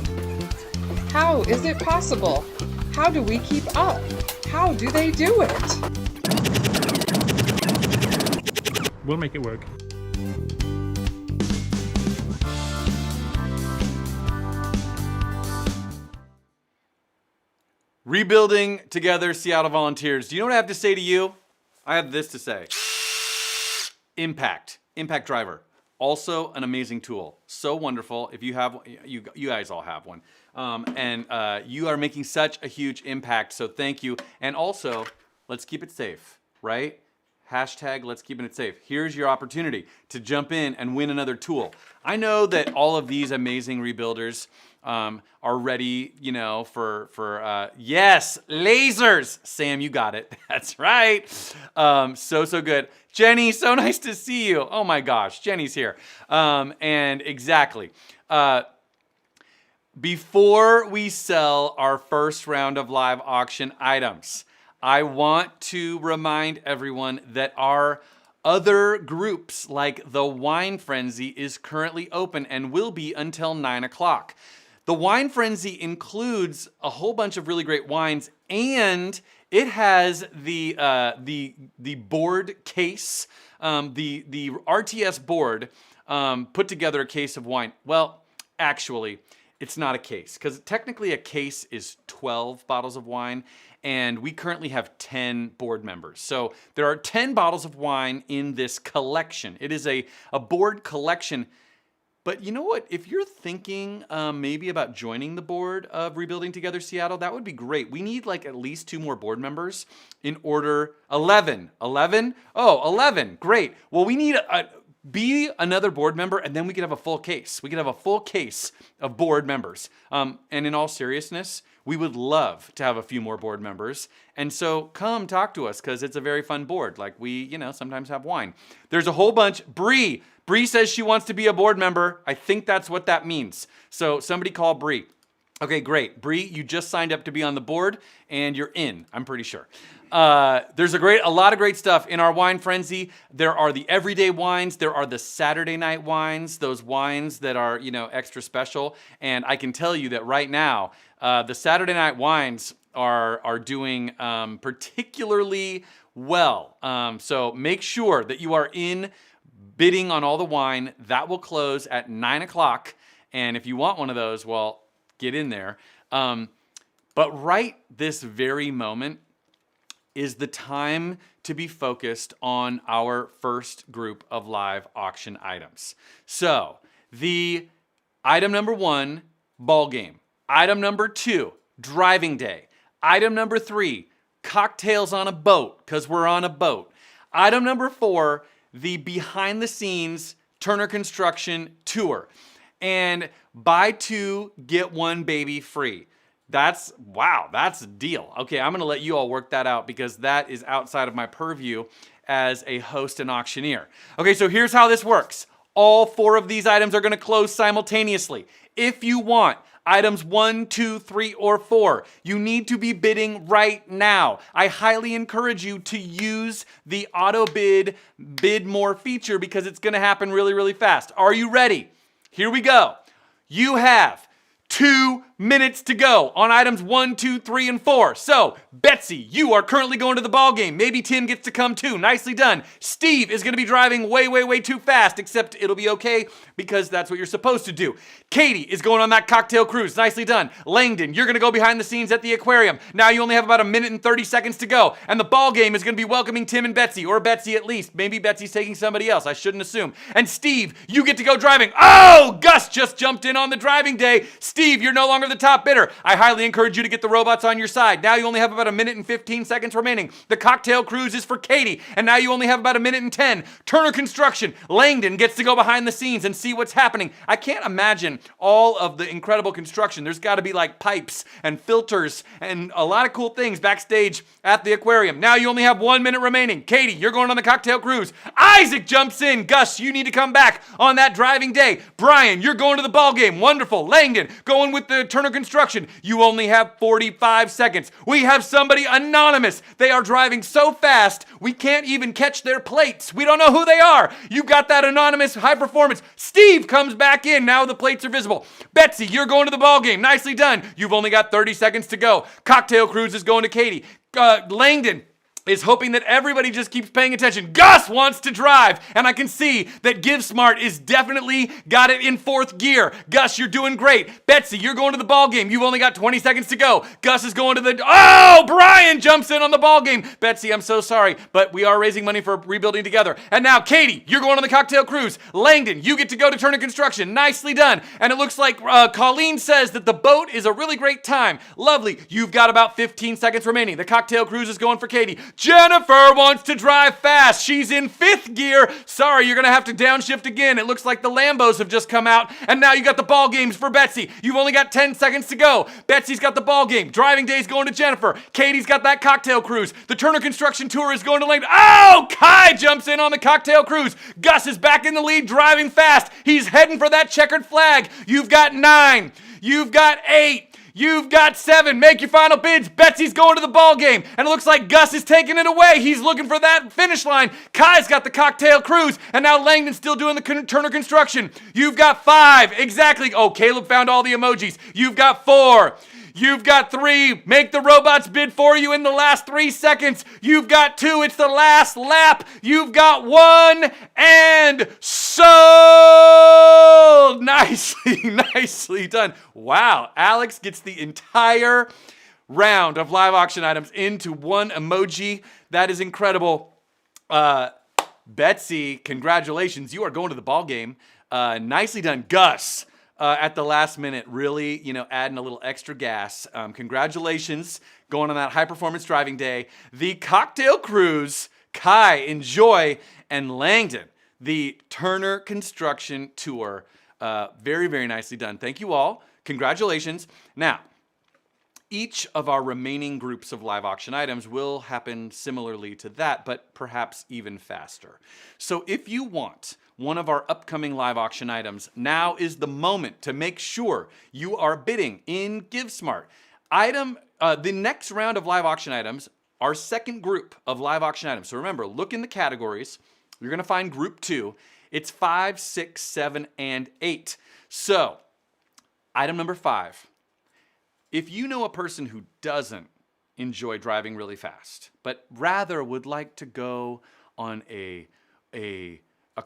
How is it possible? How do we keep up? How do they do it? We'll make it work. Rebuilding together, Seattle volunteers. Do you know what I have to say to you? I have this to say. Impact driver. Also an amazing tool. So wonderful. If you have, you guys all have one. You are making such a huge impact. So thank you. And also, let's keep it safe, right? Hashtag let's keep it safe. Here's your opportunity to jump in and win another tool. I know that all of these amazing rebuilders are ready, you know, for yes, lasers. Sam, you got it. That's right. So good. Jenny, so nice to see you. Oh my gosh, Jenny's here. And exactly. Before we sell our first round of live auction items, I want to remind everyone that our other groups like the Wine Frenzy is currently open and will be until 9 o'clock. The Wine Frenzy includes a whole bunch of really great wines, and it has the board case, the RTS board put together a case of wine. Well, actually, it's not a case, because technically a case is 12 bottles of wine, and we currently have 10 board members. So there are 10 bottles of wine in this collection. It is a board collection. But you know what? If you're thinking maybe about joining the board of Rebuilding Together Seattle, that would be great. We need like at least 2 more board members in order. 11. 11? Oh, 11. Great. Well, we need be another board member, and then we could have a full case. We could have a full case of board members. And in all seriousness, we would love to have a few more board members. And so come talk to us, because it's a very fun board. Like we, you know, sometimes have wine. There's a whole bunch. Bree says she wants to be a board member. I think that's what that means. So somebody call Bree. Okay, great. Bree, you just signed up to be on the board, and you're in, I'm pretty sure. There's a lot of great stuff in our wine frenzy. There are the everyday wines. There are the Saturday night wines, those wines that are, extra special. And I can tell you that right now, the Saturday night wines are doing particularly well. So make sure that you are in bidding on all the wine. That will close at 9 o'clock. And if you want one of those, well, get in there. But right this very moment is the time to be focused on our first group of live auction items. So the item number 1, ball game. Item number 2, driving day. Item number 3, cocktails on a boat, because we're on a boat. Item number 4, the behind the scenes Turner Construction tour. And buy 2, get 1 baby free. That's a deal. Okay, I'm gonna let you all work that out because that is outside of my purview as a host and auctioneer. Okay, so here's how this works. All 4 of these items are gonna close simultaneously. If you want items 1, 2, 3, or 4, you need to be bidding right now. I highly encourage you to use the auto bid more feature because it's gonna happen really, really fast. Are you ready? Here we go. You have 2 minutes to go on items 1, 2, 3, and 4. So, Betsy, you are currently going to the ball game. Maybe Tim gets to come too. Nicely done. Steve is going to be driving way, way, way too fast, except it'll be okay because that's what you're supposed to do. Katie is going on that cocktail cruise. Nicely done. Langdon, you're going to go behind the scenes at the aquarium. Now you only have about 1 minute and 30 seconds to go, and the ball game is going to be welcoming Tim and Betsy, or Betsy at least. Maybe Betsy's taking somebody else. I shouldn't assume. And Steve, you get to go driving. Oh, Gus just jumped in on the driving day. Steve, you're no longer the top bidder. I highly encourage you to get the robots on your side. Now you only have about 1 minute and 15 seconds remaining. The cocktail cruise is for Katie, and now you only have about 1 minute and 10. Turner Construction, Langdon gets to go behind the scenes and see what's happening. I can't imagine all of the incredible construction. There's got to be like pipes and filters and a lot of cool things backstage at the aquarium. Now you only have 1 minute remaining. Katie, you're going on the cocktail cruise. Isaac jumps in. Gus, you need to come back on that driving day. Brian, you're going to the ball game. Wonderful. Langdon, going with the Turner Construction. You only have 45 seconds. We have somebody anonymous. They are driving so fast, we can't even catch their plates. We don't know who they are. You got that anonymous high performance. Steve comes back in. Now the plates are visible. Betsy, you're going to the ball game. Nicely done. You've only got 30 seconds to go. Cocktail cruise is going to Katie. Langdon is hoping that everybody just keeps paying attention. Gus wants to drive, and I can see that Give Smart is definitely got it in 4th gear. Gus, you're doing great. Betsy, you're going to the ball game. You've only got 20 seconds to go. Gus is going to the... Oh, Brian jumps in on the ball game. Betsy, I'm so sorry, but we are raising money for rebuilding together. And now, Katie, you're going on the cocktail cruise. Langdon, you get to go to Turner Construction. Nicely done. And it looks like Colleen says that the boat is a really great time. Lovely. You've got about 15 seconds remaining. The cocktail cruise is going for Katie. Jennifer wants to drive fast. She's in 5th gear. Sorry, you're going to have to downshift again. It looks like the Lambos have just come out. And now you got the ball games for Betsy. You've only got 10 seconds to go. Betsy's got the ball game. Driving day's going to Jennifer. Katie's got that cocktail cruise. The Turner Construction tour is going to Langdon. Oh, Kai jumps in on the cocktail cruise. Gus is back in the lead, driving fast. He's heading for that checkered flag. You've got 9. You've got 8. You've got 7. Make your final bids. Betsy's going to the ball game. And it looks like Gus is taking it away. He's looking for that finish line. Kai's got the cocktail cruise. And now Langdon's still doing the Turner Construction. You've got 5. Exactly. Oh, Caleb found all the emojis. You've got 4. You've got 3. Make the robots bid for you in the last 3 seconds. You've got 2. It's the last lap. You've got 1. And sold. Nicely done. Wow. Alex gets the entire round of live auction items into 1 emoji. That is incredible. Betsy, congratulations. You are going to the ball game. Nicely done. Gus. At the last minute, really, adding a little extra gas. Congratulations, going on that high-performance driving day. The cocktail cruise, Kai, enjoy, and Langdon, the Turner Construction tour. Very, very nicely done. Thank you all. Congratulations. Now, each of our remaining groups of live auction items will happen similarly to that, but perhaps even faster. So if you want one of our upcoming live auction items, now is the moment to make sure you are bidding in GiveSmart. The next round of live auction items our second group of live auction items. So remember, look in the categories. You're going to find group 2. It's 5, 6, 7, and 8. So, item number 5. If you know a person who doesn't enjoy driving really fast, but rather would like to go on a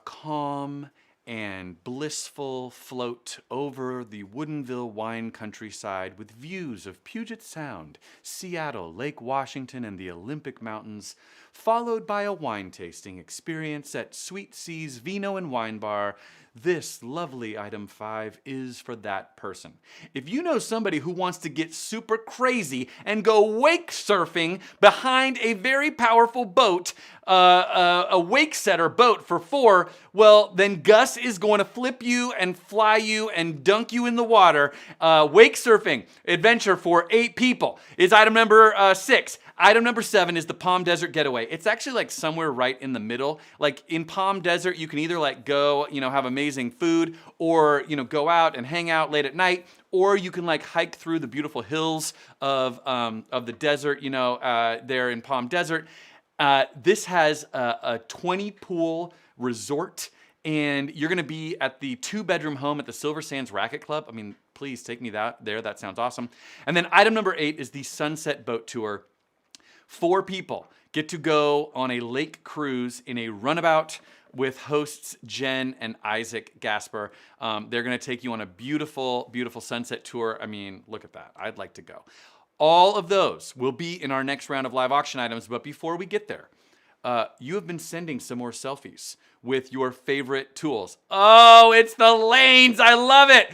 calm and blissful float over the Woodinville wine countryside with views of Puget Sound, Seattle, Lake Washington, and the Olympic Mountains, followed by a wine tasting experience at Sweet Seas Vino and Wine Bar, this lovely item 5 is for that person. If you know somebody who wants to get super crazy and go wake surfing behind a very powerful boat, a wake setter boat for 4, well, then Gus is going to flip you and fly you and dunk you in the water. Wake surfing adventure for 8 people is item number 6. Item number 7 is the Palm Desert Getaway. It's actually like somewhere right in the middle. Like in Palm Desert, you can either like go, have amazing food, or, go out and hang out late at night, or you can like hike through the beautiful hills of the desert, there in Palm Desert. This has a 20 pool resort, and you're gonna be at the 2-bedroom home at the Silver Sands Racquet Club. I mean, please take me there. That sounds awesome. And then item number 8 is the Sunset Boat Tour. 4 people get to go on a lake cruise in a runabout with hosts Jen and Isaac Gasper. They're going to take you on a beautiful, beautiful sunset tour. I mean, look at that. I'd like to go. All of those will be in our next round of live auction items. But before we get there, you have been sending some more selfies with your favorite tools. Oh, it's the lanes. I love it.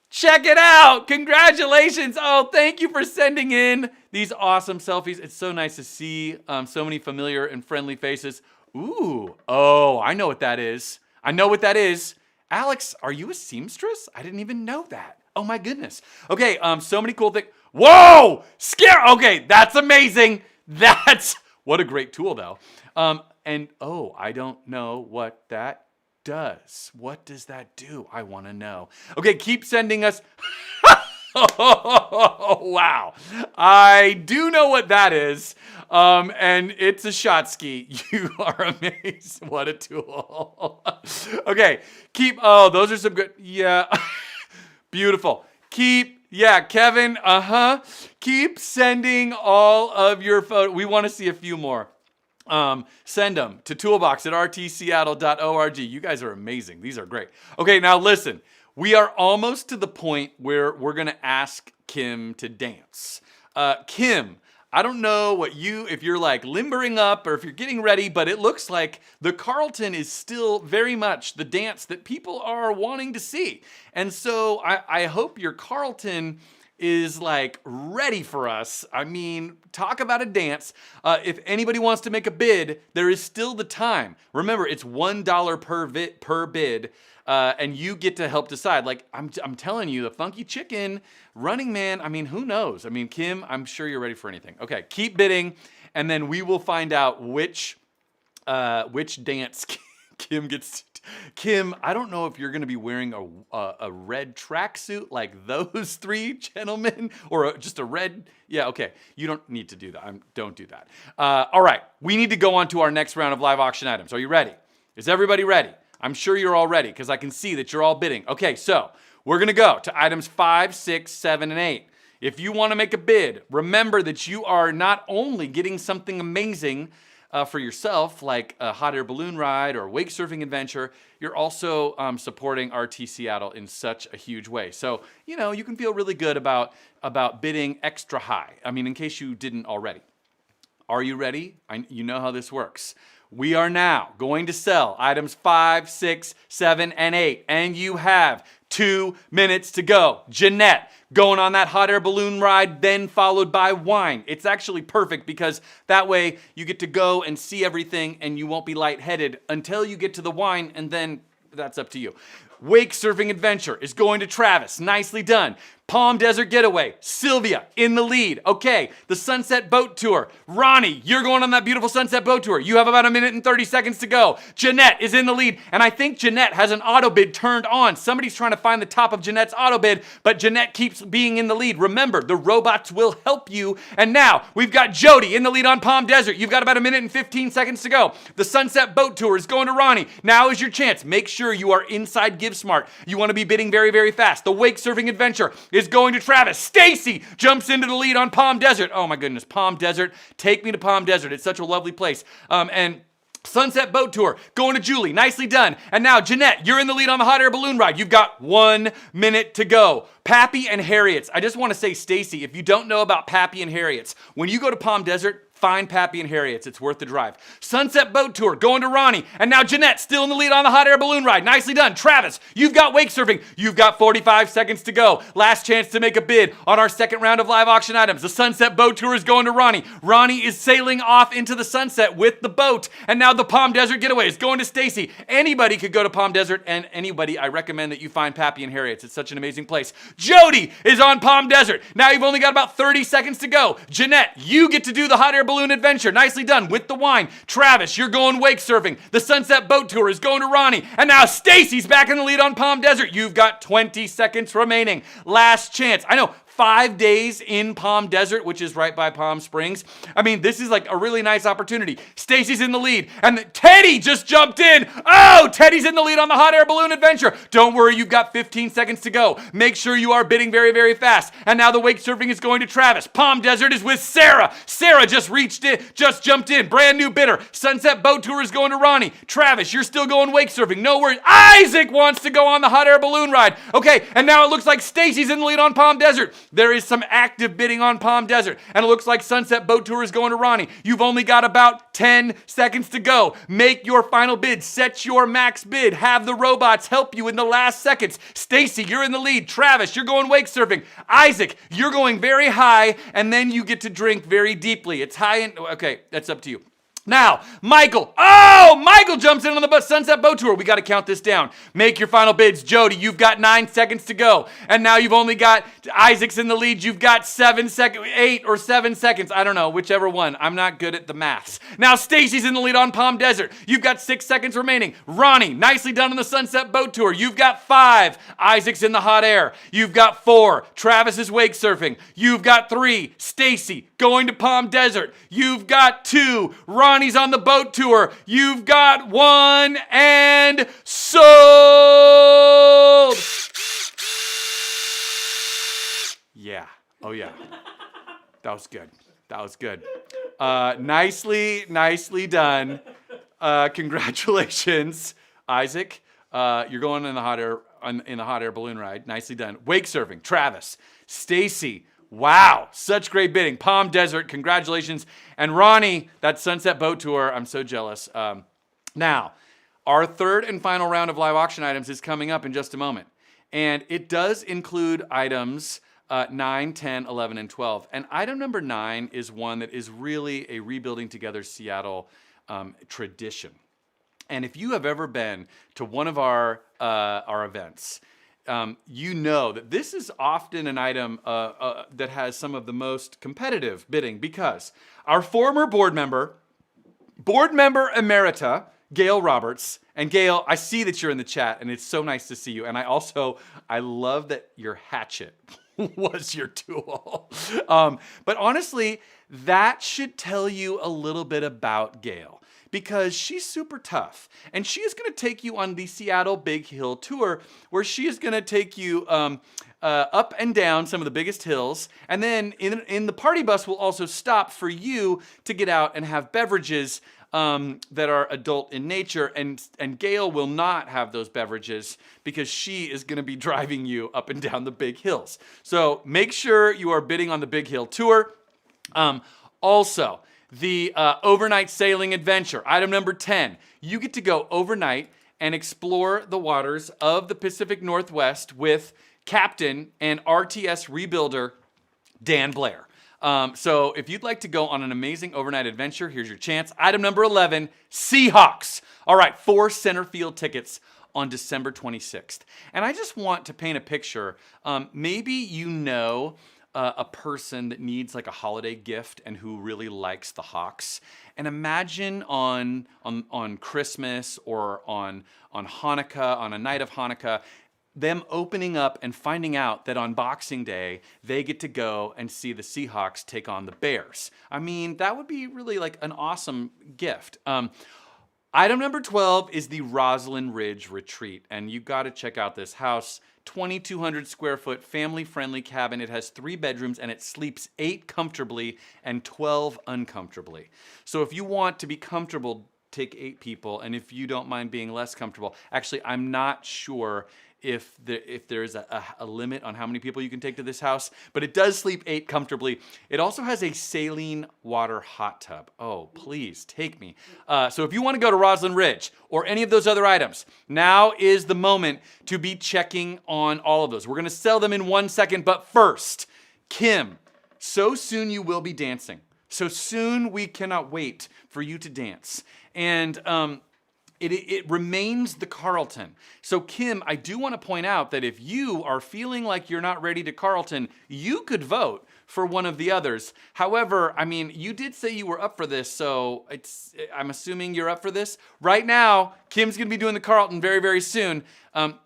Check it out. Congratulations. Oh, thank you for sending in these awesome selfies. It's so nice to see so many familiar and friendly faces. Ooh, oh, I know what that is. Alex, are you a seamstress? I didn't even know that. Oh my goodness. Okay, so many cool things. Whoa, Okay, that's amazing. What a great tool though. I don't know what that does. What does that do? I want to know. Okay, keep sending us. Oh, wow. I do know what that is. And it's a shot ski. You are amazing. What a tool. Okay, those are some good. Yeah. Beautiful. Kevin. Keep sending all of your photos. We want to see a few more. Send them to toolbox@rtseattle.org. You guys are amazing. These are great. Okay, now listen. We are almost to the point where we're going to ask Kim to dance. Kim, I don't know if you're like limbering up or if you're getting ready, but it looks like the Carlton is still very much the dance that people are wanting to see. And so I hope your Carlton is like ready for us. I mean, talk about a dance. If anybody wants to make a bid, there is still the time. Remember, it's $1 per bid. And you get to help decide. Like, I'm telling you, the Funky Chicken, Running Man, I mean, who knows? I mean, Kim, I'm sure you're ready for anything. Okay, keep bidding, and then we will find out which dance Kim gets. Kim, I don't know if you're going to be wearing a red tracksuit like those 3 gentlemen, or just a red. Yeah, okay. You don't need to do that. Don't do that. All right, we need to go on to our next round of live auction items. Are you ready? Is everybody ready? I'm sure you're all ready because I can see that you're all bidding. Okay, so we're going to go to items 5, 6, 7, and 8. If you want to make a bid, remember that you are not only getting something amazing for yourself, like a hot air balloon ride or wake surfing adventure, you're also supporting RT Seattle in such a huge way. So, you can feel really good about bidding extra high. I mean, in case you didn't already. Are you ready? You know how this works. We are now going to sell items 5, 6, 7, and 8. And you have 2 minutes to go. Jeanette, going on that hot air balloon ride, then followed by wine. It's actually perfect because that way you get to go and see everything and you won't be lightheaded until you get to the wine, and then that's up to you. Wake surfing adventure is going to Travis. Nicely done. Palm Desert Getaway, Sylvia in the lead. Okay, the Sunset Boat Tour. Ronnie, you're going on that beautiful Sunset Boat Tour. You have about 1 minute and 30 seconds to go. Jeanette is in the lead, and I think Jeanette has an auto bid turned on. Somebody's trying to find the top of Jeanette's auto bid, but Jeanette keeps being in the lead. Remember, the robots will help you. And now we've got Jody in the lead on Palm Desert. You've got about 1 minute and 15 seconds to go. The Sunset Boat Tour is going to Ronnie. Now is your chance. Make sure you are inside GiveSmart. You want to be bidding very, very fast. The Wake surfing adventure is going to Travis. Stacy jumps into the lead on Palm Desert. Oh my goodness, Palm Desert. Take me to Palm Desert. It's such a lovely place. And Sunset Boat Tour going to Julie. Nicely done. And now, Jeanette, you're in the lead on the hot air balloon ride. You've got 1 minute to go. Pappy and Harriet's. I just want to say, Stacy, if you don't know about Pappy and Harriet's, when you go to Palm Desert, find Pappy and Harriet's. It's worth the drive. Sunset Boat Tour going to Ronnie. And now Jeanette still in the lead on the hot air balloon ride. Nicely done. Travis, you've got wake surfing. You've got 45 seconds to go. Last chance to make a bid on our second round of live auction items. The Sunset Boat Tour is going to Ronnie. Ronnie is sailing off into the sunset with the boat. And now the Palm Desert Getaway is going to Stacy. Anybody could go to Palm Desert, and anybody, I recommend that you find Pappy and Harriet's. It's such an amazing place. Jody is on Palm Desert. Now you've only got about 30 seconds to go. Jeanette, you get to do the hot air balloon adventure. Nicely done with the wine. Travis, you're going wake surfing. The Sunset Boat Tour is going to Ronnie. And now Stacy's back in the lead on Palm Desert. You've got 20 seconds remaining. Last chance. I know, 5 days in Palm Desert, which is right by Palm Springs. I mean, this is like a really nice opportunity. Stacy's in the lead, and Teddy just jumped in. Oh, Teddy's in the lead on the hot air balloon adventure. Don't worry, you've got 15 seconds to go. Make sure you are bidding very, very fast. And now the wake surfing is going to Travis. Palm Desert is with Sarah. Sarah just jumped in. Brand new bidder. Sunset Boat Tour is going to Ronnie. Travis, you're still going wake surfing. No worries. Isaac wants to go on the hot air balloon ride. Okay, and now it looks like Stacy's in the lead on Palm Desert. There is some active bidding on Palm Desert, and it looks like Sunset Boat Tour is going to Ronnie. You've only got about 10 seconds to go. Make your final bid. Set your max bid. Have the robots help you in the last seconds. Stacy, you're in the lead. Travis, you're going wake surfing. Isaac, you're going very high, and then you get to drink very deeply. It's high and okay, that's up to you. Now, Michael. Oh, Michael jumps in on the Sunset Boat Tour. We got to count this down. Make your final bids. Jody, you've got 9 seconds to go. And now you've only got Isaac's in the lead. You've got 8 or 7 seconds. I don't know, whichever one. I'm not good at the maths. Now, Stacy's in the lead on Palm Desert. You've got 6 seconds remaining. Ronnie, nicely done on the Sunset Boat Tour. You've got 5. Isaac's in the hot air. You've got 4. Travis is wake surfing. You've got 3. Stacy going to Palm Desert. You've got 2. Ronnie's on the boat tour. You've got 1 and sold. Yeah. Oh yeah. That was good. That was good. Nicely done. Congratulations, Isaac. You're going in the hot air balloon ride. Nicely done. Wake surfing. Travis. Stacy. Wow, such great bidding. Palm Desert, congratulations. And Ronnie, that Sunset Boat Tour, I'm so jealous. Now, our third and final round of live auction items is coming up in just a moment. And it does include items 9, 10, 11, and 12. And item number 9 is one that is really a Rebuilding Together Seattle tradition. And if you have ever been to one of our events, you know that this is often an item that has some of the most competitive bidding because our former board member emerita, Gail Roberts, and Gail, I see that you're in the chat and it's so nice to see you. And I love that your hatchet was your tool. But honestly, that should tell you a little bit about Gail. Because she's super tough. And she is going to take you on the Seattle Big Hill Tour, where she is going to take you up and down some of the biggest hills. And then in the party bus will also stop for you to get out and have beverages that are adult in nature. And Gail will not have those beverages because she is going to be driving you up and down the big hills. So make sure you are bidding on the Big Hill Tour. Also, the overnight sailing adventure, item number 10. You get to go overnight and explore the waters of the Pacific Northwest with Captain and RTS rebuilder Dan Blair. So if you'd like to go on an amazing overnight adventure, here's your chance. Item number 11, Seahawks. All right, 4 center field tickets on December 26th. And I just want to paint a picture. Maybe you know a person that needs like a holiday gift and who really likes the Hawks. And imagine on Christmas or on Hanukkah, on a night of Hanukkah, them opening up and finding out that on Boxing Day, they get to go and see the Seahawks take on the Bears. I mean, that would be really like an awesome gift. Item number 12 is the Roslyn Ridge Retreat. And you got to check out this house. 2,200 square foot family-friendly cabin. It has 3 bedrooms and it sleeps 8 comfortably and 12 uncomfortably. So if you want to be comfortable, take 8 people. And if you don't mind being less comfortable, actually, I'm not sure if there is a limit on how many people you can take to this house, but it does sleep 8 comfortably. It also has a saline water hot tub. Oh, please take me. So if you want to go to Roslyn Ridge or any of those other items, now is the moment to be checking on all of those. We're going to sell them in 1 second, but first, Kim, so soon you will be dancing. So soon we cannot wait for you to dance. And it remains the Carlton. So Kim, I do want to point out that if you are feeling like you're not ready to Carlton, you could vote for one of the others. However, I mean, you did say you were up for this, so I'm assuming you're up for this. Right now, Kim's going to be doing the Carlton very, very soon.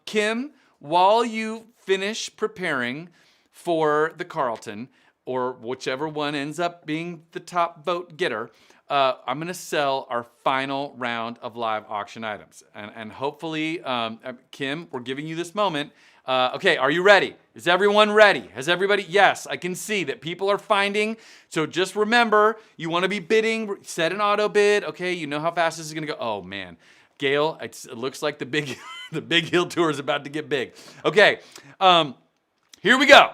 Kim, while you finish preparing for the Carlton, or whichever one ends up being the top vote getter, I'm going to sell our final round of live auction items. And hopefully, Kim, we're giving you this moment. Okay, are you ready? Is everyone ready? Has everybody? Yes, I can see that people are finding. So just remember, you want to be bidding, set an auto bid. Okay, you know how fast this is going to go. Oh, man. Gail, it looks like the Big Hill Tour is about to get big. Okay, here we go.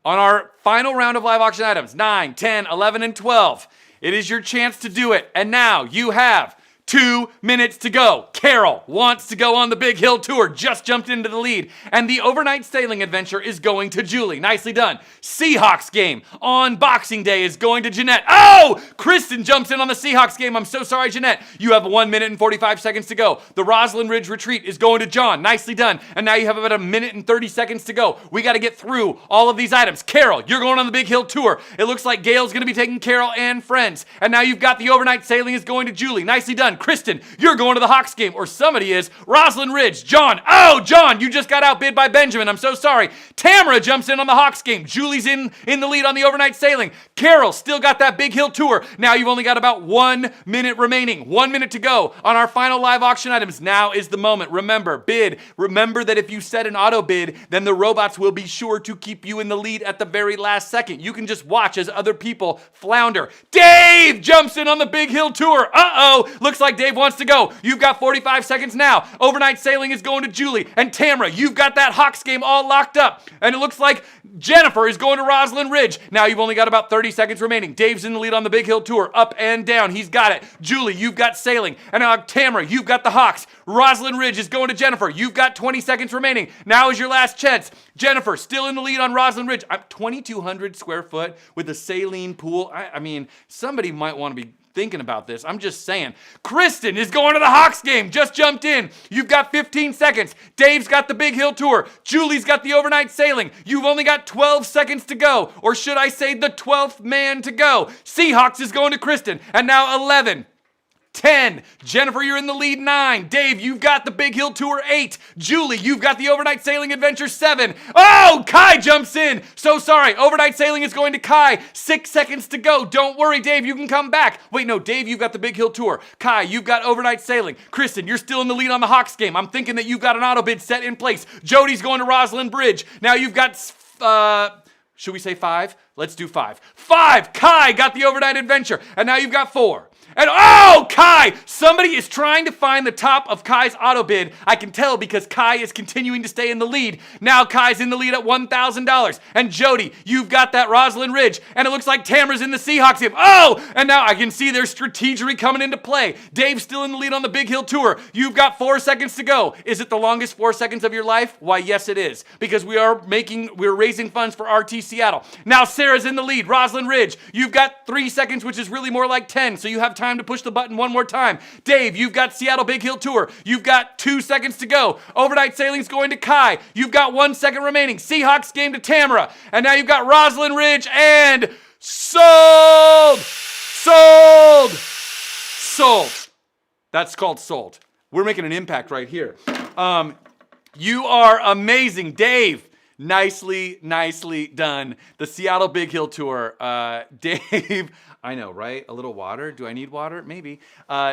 On our final round of live auction items, 9, 10, 11, and 12. It is your chance to do it. And now you have 2 minutes to go. Carol wants to go on the Big Hill Tour, just jumped into the lead. And the overnight sailing adventure is going to Julie. Nicely done. Seahawks game on Boxing Day is going to Jeanette. Oh, Kristen jumps in on the Seahawks game. I'm so sorry, Jeanette. You have 1 minute and 45 seconds to go. The Roslyn Ridge Retreat is going to John. Nicely done. And now you have about 1 minute and 30 seconds to go. We got to get through all of these items. Carol, you're going on the Big Hill Tour. It looks like Gail's going to be taking Carol and friends. And now you've got the overnight sailing is going to Julie. Nicely done. Kristen, you're going to the Hawks game, or somebody is. Roslyn Ridge, John. Oh, John, you just got outbid by Benjamin. I'm so sorry. Tamara jumps in on the Hawks game. Julie's in the lead on the overnight sailing. Carol still got that Big Hill Tour. Now you've only got about 1 minute remaining. 1 minute to go on our final live auction items. Now is the moment. Remember, bid. Remember that if you set an auto bid, then the robots will be sure to keep you in the lead at the very last second. You can just watch as other people flounder. Dave jumps in on the Big Hill Tour. Uh-oh. Looks like Dave wants to go. You've got 45 seconds now. Overnight sailing is going to Julie. And Tamara, you've got that Hawks game all locked up. And it looks like Jennifer is going to Roslyn Ridge. Now you've only got about 30 seconds remaining. Dave's in the lead on the Big Hill Tour, up and down. He's got it. Julie, you've got sailing. And now Tamara, you've got the Hawks. Roslyn Ridge is going to Jennifer. You've got 20 seconds remaining. Now is your last chance. Jennifer, still in the lead on Roslyn Ridge. I'm 2,200 square foot with a saline pool. I mean, somebody might want to be thinking about this. I'm just saying. Kristen is going to the Hawks game. Just jumped in. You've got 15 seconds. Dave's got the Big Hill Tour. Julie's got the overnight sailing. You've only got 12 seconds to go. Or should I say the 12th man to go? Seahawks is going to Kristen. And now 11. 10. Jennifer, you're in the lead. 9. Dave, you've got the Big Hill Tour. 8. Julie, you've got the Overnight Sailing Adventure. 7. Oh, Kai jumps in. So sorry. Overnight Sailing is going to Kai. 6 seconds to go. Don't worry, Dave. You can come back. Wait, no, Dave, you've got the Big Hill Tour. Kai, you've got Overnight Sailing. Kristen, you're still in the lead on the Hawks game. I'm thinking that you've got an auto bid set in place. Jody's going to Roslyn Bridge. Now you've got, should we say 5? Let's do 5. 5. Kai got the Overnight Adventure. And now you've got 4. And oh, Kai! Somebody is trying to find the top of Kai's auto bid. I can tell because Kai is continuing to stay in the lead. Now Kai's in the lead at $1,000. And Jody, you've got that Roslyn Ridge. And it looks like Tamara's in the Seahawks game. Oh! And now I can see there's strategery coming into play. Dave's still in the lead on the Big Hill Tour. You've got 4 seconds to go. Is it the longest 4 seconds of your life? Why, yes, it is. Because we're raising funds for RT Seattle. Now Sarah's in the lead. Roslyn Ridge, you've got 3 seconds, which is really more like 10. So you have time time to push the button one more time. Dave, you've got Seattle Big Hill Tour. You've got 2 seconds to go. Overnight Sailing's going to Kai. You've got 1 second remaining. Seahawks game to Tamara. And now you've got Roslyn Ridge and sold! Sold! Sold. That's called sold. We're making an impact right here. You are amazing, Dave. Nicely done. The Seattle Big Hill Tour. Dave, I know, right? A little water. Do I need water? Maybe.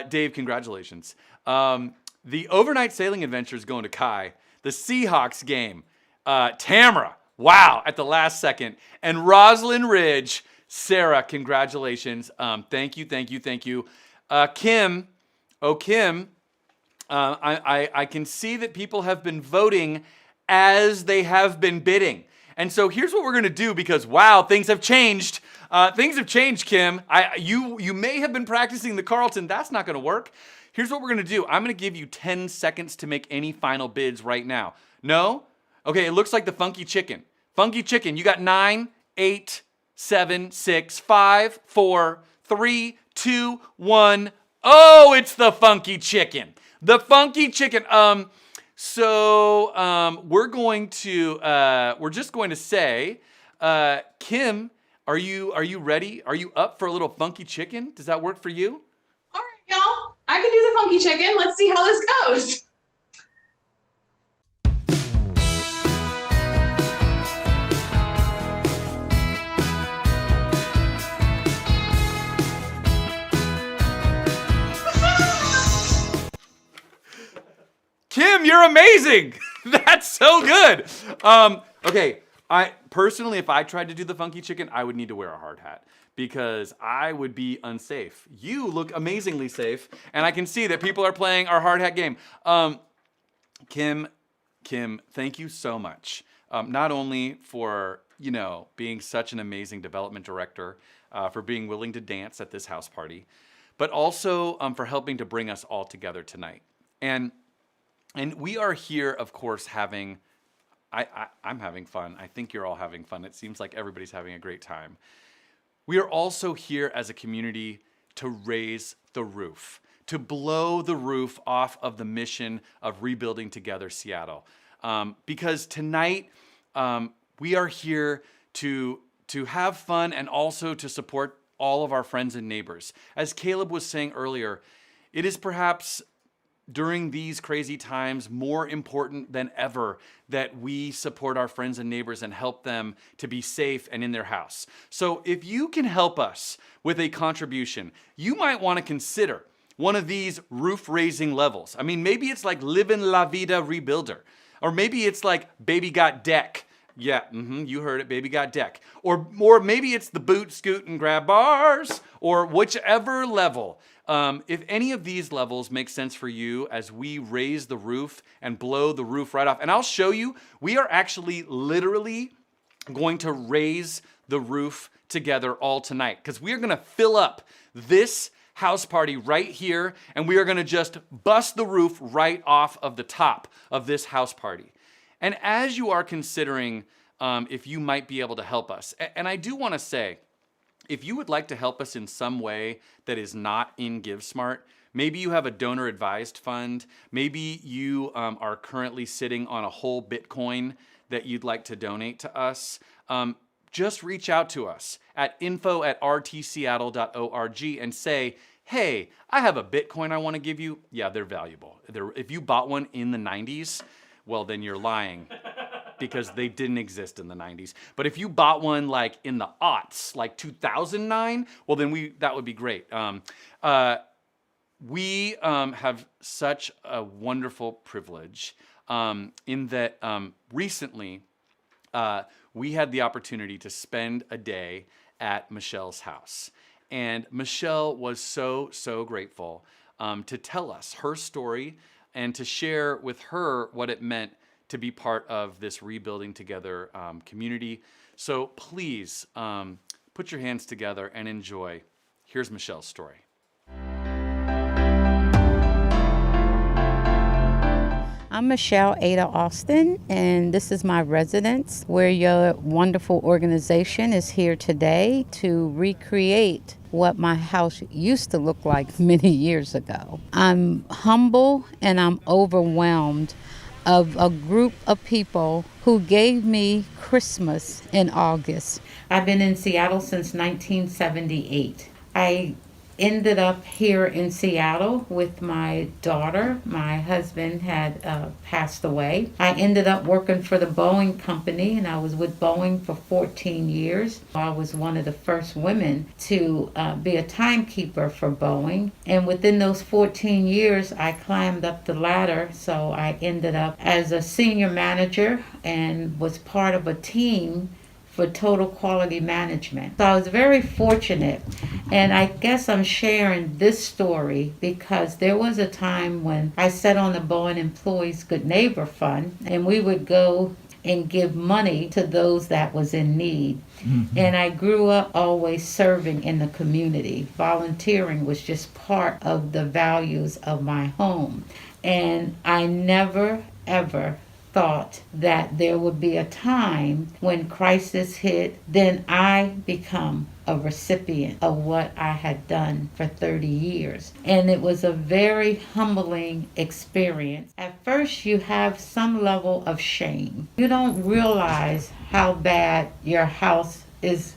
Dave, congratulations. The overnight sailing adventure is going to Kai. The Seahawks game, Tamara. Wow, at the last second. And Roslyn Ridge, Sarah, congratulations. Thank you. Kim, I can see that people have been voting as they have been bidding. And so here's what we're going to do because, wow, things have changed. Things have changed, Kim. You may have been practicing the Carlton. That's not going to work. Here's what we're going to do. I'm going to give you 10 seconds to make any final bids right now. No? Okay, it looks like the Funky Chicken. Funky Chicken, you got 9, 8, 7, 6, 5, 4, 3, 2, 1. Oh, it's the Funky Chicken. The Funky Chicken. We're just going to say, Kim, are you ready? Are you up for a little Funky Chicken? Does that work for you? All right, y'all. I can do the Funky Chicken. Let's see how this goes. Kim, you're amazing. That's so good. Okay, I personally, if I tried to do the Funky Chicken, I would need to wear a hard hat because I would be unsafe. You look amazingly safe, and I can see that people are playing our hard hat game. Kim, thank you so much. Not only for, being such an amazing development director, for being willing to dance at this house party, but also for helping to bring us all together tonight. And we are here, of course, I'm having fun. I think you're all having fun. It seems like everybody's having a great time. We are also here as a community to raise the roof, to blow the roof off of the mission of rebuilding together Seattle. Because tonight, we are here to have fun and also to support all of our friends and neighbors. As Caleb was saying earlier, it is perhaps during these crazy times more important than ever that we support our friends and neighbors and help them to be safe and in their house. So if you can help us with a contribution, you might want to consider one of these roof raising levels. I mean, maybe it's like Livin' La Vida Rebuilder, or maybe it's like Baby Got Deck. Yeah, you heard it, Baby Got Deck. Or maybe it's the Boot, Scoot, and Grab Bars, or whichever level. If any of these levels make sense for you as we raise the roof and blow the roof right off, and I'll show you, we are actually literally going to raise the roof together all tonight because we are going to fill up this house party right here, and we are going to just bust the roof right off of the top of this house party. And as you are considering if you might be able to help us, and I do want to say, if you would like to help us in some way that is not in GiveSmart, maybe you have a donor-advised fund, maybe you are currently sitting on a whole Bitcoin that you'd like to donate to us, just reach out to us at info@rtseattle.org and say, hey, I have a Bitcoin I want to give you. Yeah, they're valuable. If you bought one in the 90s, well, then you're lying. Because they didn't exist in the 90s. But if you bought one like in the aughts, like 2009, well then that would be great. We have such a wonderful privilege in that recently we had the opportunity to spend a day at Michelle's house. And Michelle was so grateful to tell us her story and to share with her what it meant to be part of this rebuilding together community. So please put your hands together and enjoy. Here's Michelle's story. I'm Michelle Ada Austin, and this is my residence where your wonderful organization is here today to recreate what my house used to look like many years ago. I'm humble and I'm overwhelmed of a group of people who gave me Christmas in August. I've been in Seattle since 1978. I ended up here in Seattle with my daughter. My husband had passed away. I ended up working for the Boeing company, and I was with Boeing for 14 years. I was one of the first women to be a timekeeper for Boeing. And within those 14 years, I climbed up the ladder. So I ended up as a senior manager and was part of a team for total quality management. So I was very fortunate, and I guess I'm sharing this story because there was a time when I sat on the Boeing Employees Good Neighbor Fund, and we would go and give money to those that was in need. Mm-hmm. And I grew up always serving in the community. Volunteering was just part of the values of my home. And I never, ever thought that there would be a time when crisis hit, then I become a recipient of what I had done for 30 years. And it was a very humbling experience. At first, you have some level of shame. You don't realize how bad your house is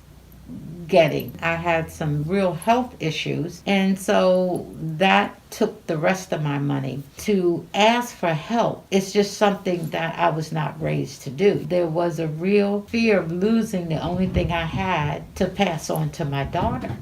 getting. I had some real health issues, and so that took the rest of my money. To ask for help, it's just something that I was not raised to do. There was a real fear of losing the only thing I had to pass on to my daughter.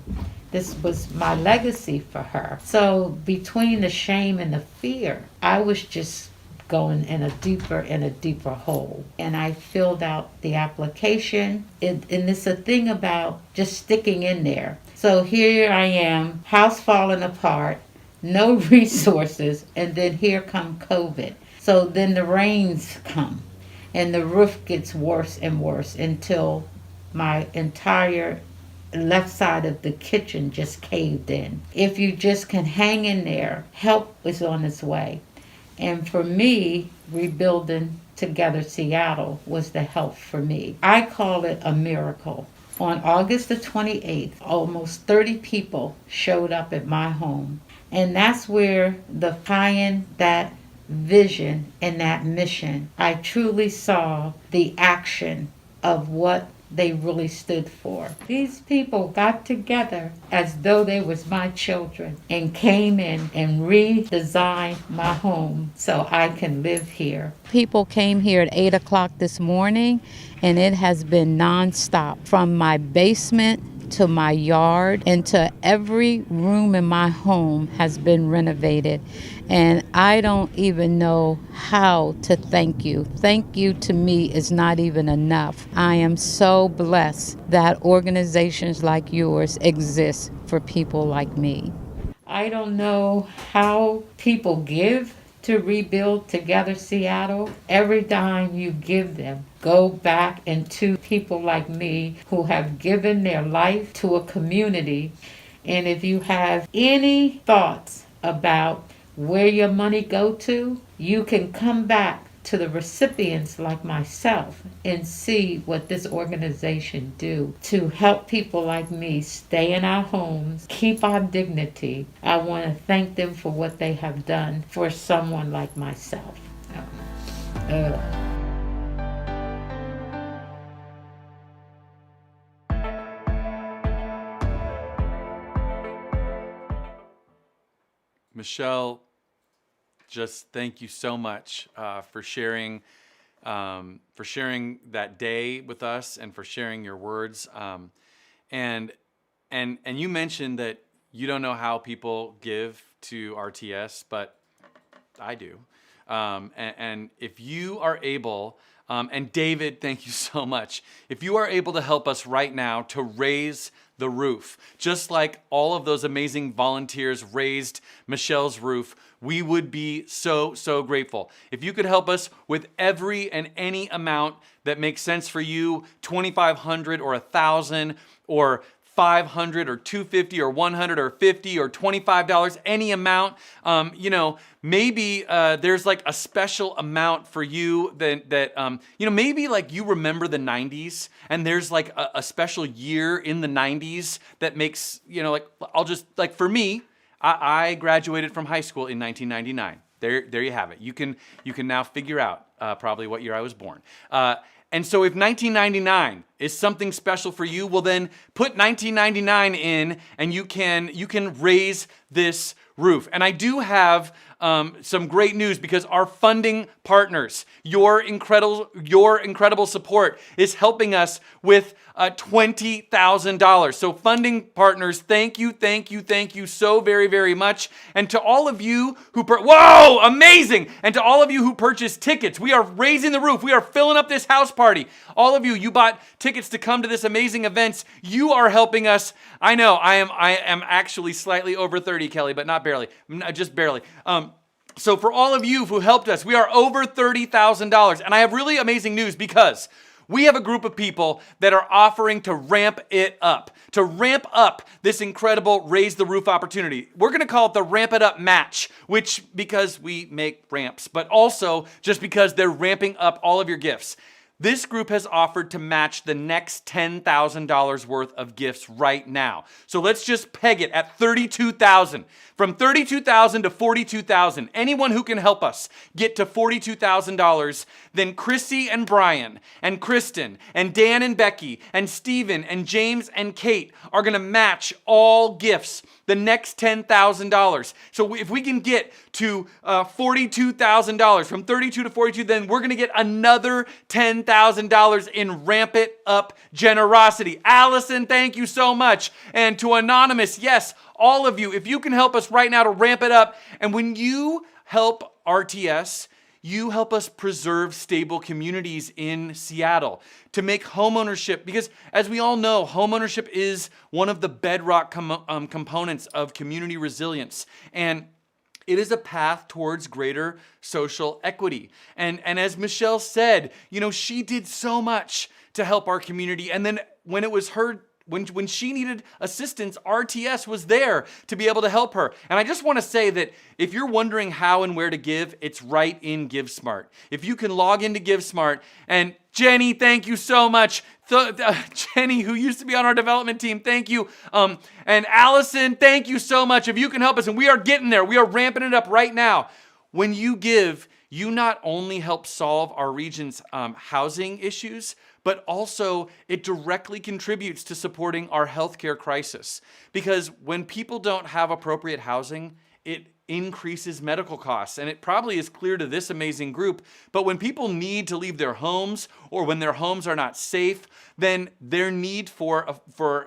This was my legacy for her. So between the shame and the fear, I was just going in a deeper hole. And I filled out the application. And it's a thing about just sticking in there. So here I am, house falling apart, no resources, and then here come COVID. So then the rains come, and the roof gets worse and worse until my entire left side of the kitchen just caved in. If you just can hang in there, help is on its way. And for me, rebuilding Together Seattle was the help for me. I call it a miracle. On August the 28th, almost 30 people showed up at my home. And that's where tying that vision and that mission, I truly saw the action of what they really stood for. These people got together as though they was my children and came in and redesigned my home so I can live here. People came here at 8 o'clock this morning, and it has been nonstop from my basement to my yard, and to every room in my home has been renovated. And I don't even know how to thank you. Thank you to me is not even enough. I am so blessed that organizations like yours exist for people like me. I don't know how people give to rebuild Together Seattle. Every dime you give them go back into people like me who have given their life to a community. And if you have any thoughts about where your money go to, you can come back to the recipients like myself and see what this organization do to help people like me stay in our homes, keep our dignity. I want to thank them for what they have done for someone like myself. Michelle, just thank you so much for sharing that day with us and for sharing your words. And you mentioned that you don't know how people give to RTS, but I do. And if you are able, and David, thank you so much. If you are able to help us right now to raise the roof, just like all of those amazing volunteers raised Michelle's roof, we would be so, so grateful. If you could help us with every and any amount that makes sense for you, $2,500 or $1,000 or $500 or $250 or $100 or $50 or $25, any amount. Maybe there's like a special amount for you that maybe like you remember the 90s and there's like a special year in the 90s that makes, for me, I graduated from high school in 1999. There you have it. You can now figure out probably what year I was born. And so if 1999 is something special for you, well then put 1999 in and you can raise this roof. And I do have some great news because our funding partners, your incredible support is helping us with $20,000. So funding partners, thank you so very, very much. And to all of you who, whoa, amazing! And to all of you who purchased tickets, we are raising the roof. We are filling up this house party. All of you, you bought tickets to come to this amazing event. You are helping us. I know I am actually slightly over 30, Kelly, but not barely, just barely. So for all of you who helped us, we are over $30,000. And I have really amazing news because we have a group of people that are offering to ramp it up, to ramp up this incredible Raise the Roof opportunity. We're going to call it the Ramp It Up Match, which because we make ramps, but also just because they're ramping up all of your gifts. This group has offered to match the next $10,000 worth of gifts right now. So let's just peg it at $32,000. From $32,000 to $42,000. Anyone who can help us get to $42,000, then Chrissy and Brian and Kristen and Dan and Becky and Steven and James and Kate are going to match all gifts the next $10,000. So if we can get to $42,000, from 32 to 42, then we're going to get another $10,000 in Ramp It Up generosity. Allison, thank you so much. And to Anonymous, yes, all of you, if you can help us right now to ramp it up. And when you help RTS, you help us preserve stable communities in Seattle, to make homeownership, because as we all know, homeownership is one of the bedrock components of community resilience. And it is a path towards greater social equity. And as Michelle said, she did so much to help our community. And then when it was her when she needed assistance, RTS was there to be able to help her. And I just want to say that if you're wondering how and where to give, it's right in GiveSmart. If you can log into GiveSmart, and Jenny, thank you so much. Jenny, who used to be on our development team, thank you. And Allison, thank you so much. If you can help us, and we are getting there. We are ramping it up right now. When you give, you not only help solve our region's housing issues, but also it directly contributes to supporting our healthcare crisis. Because when people don't have appropriate housing, it increases medical costs. And it probably is clear to this amazing group, but when people need to leave their homes or when their homes are not safe, then their need for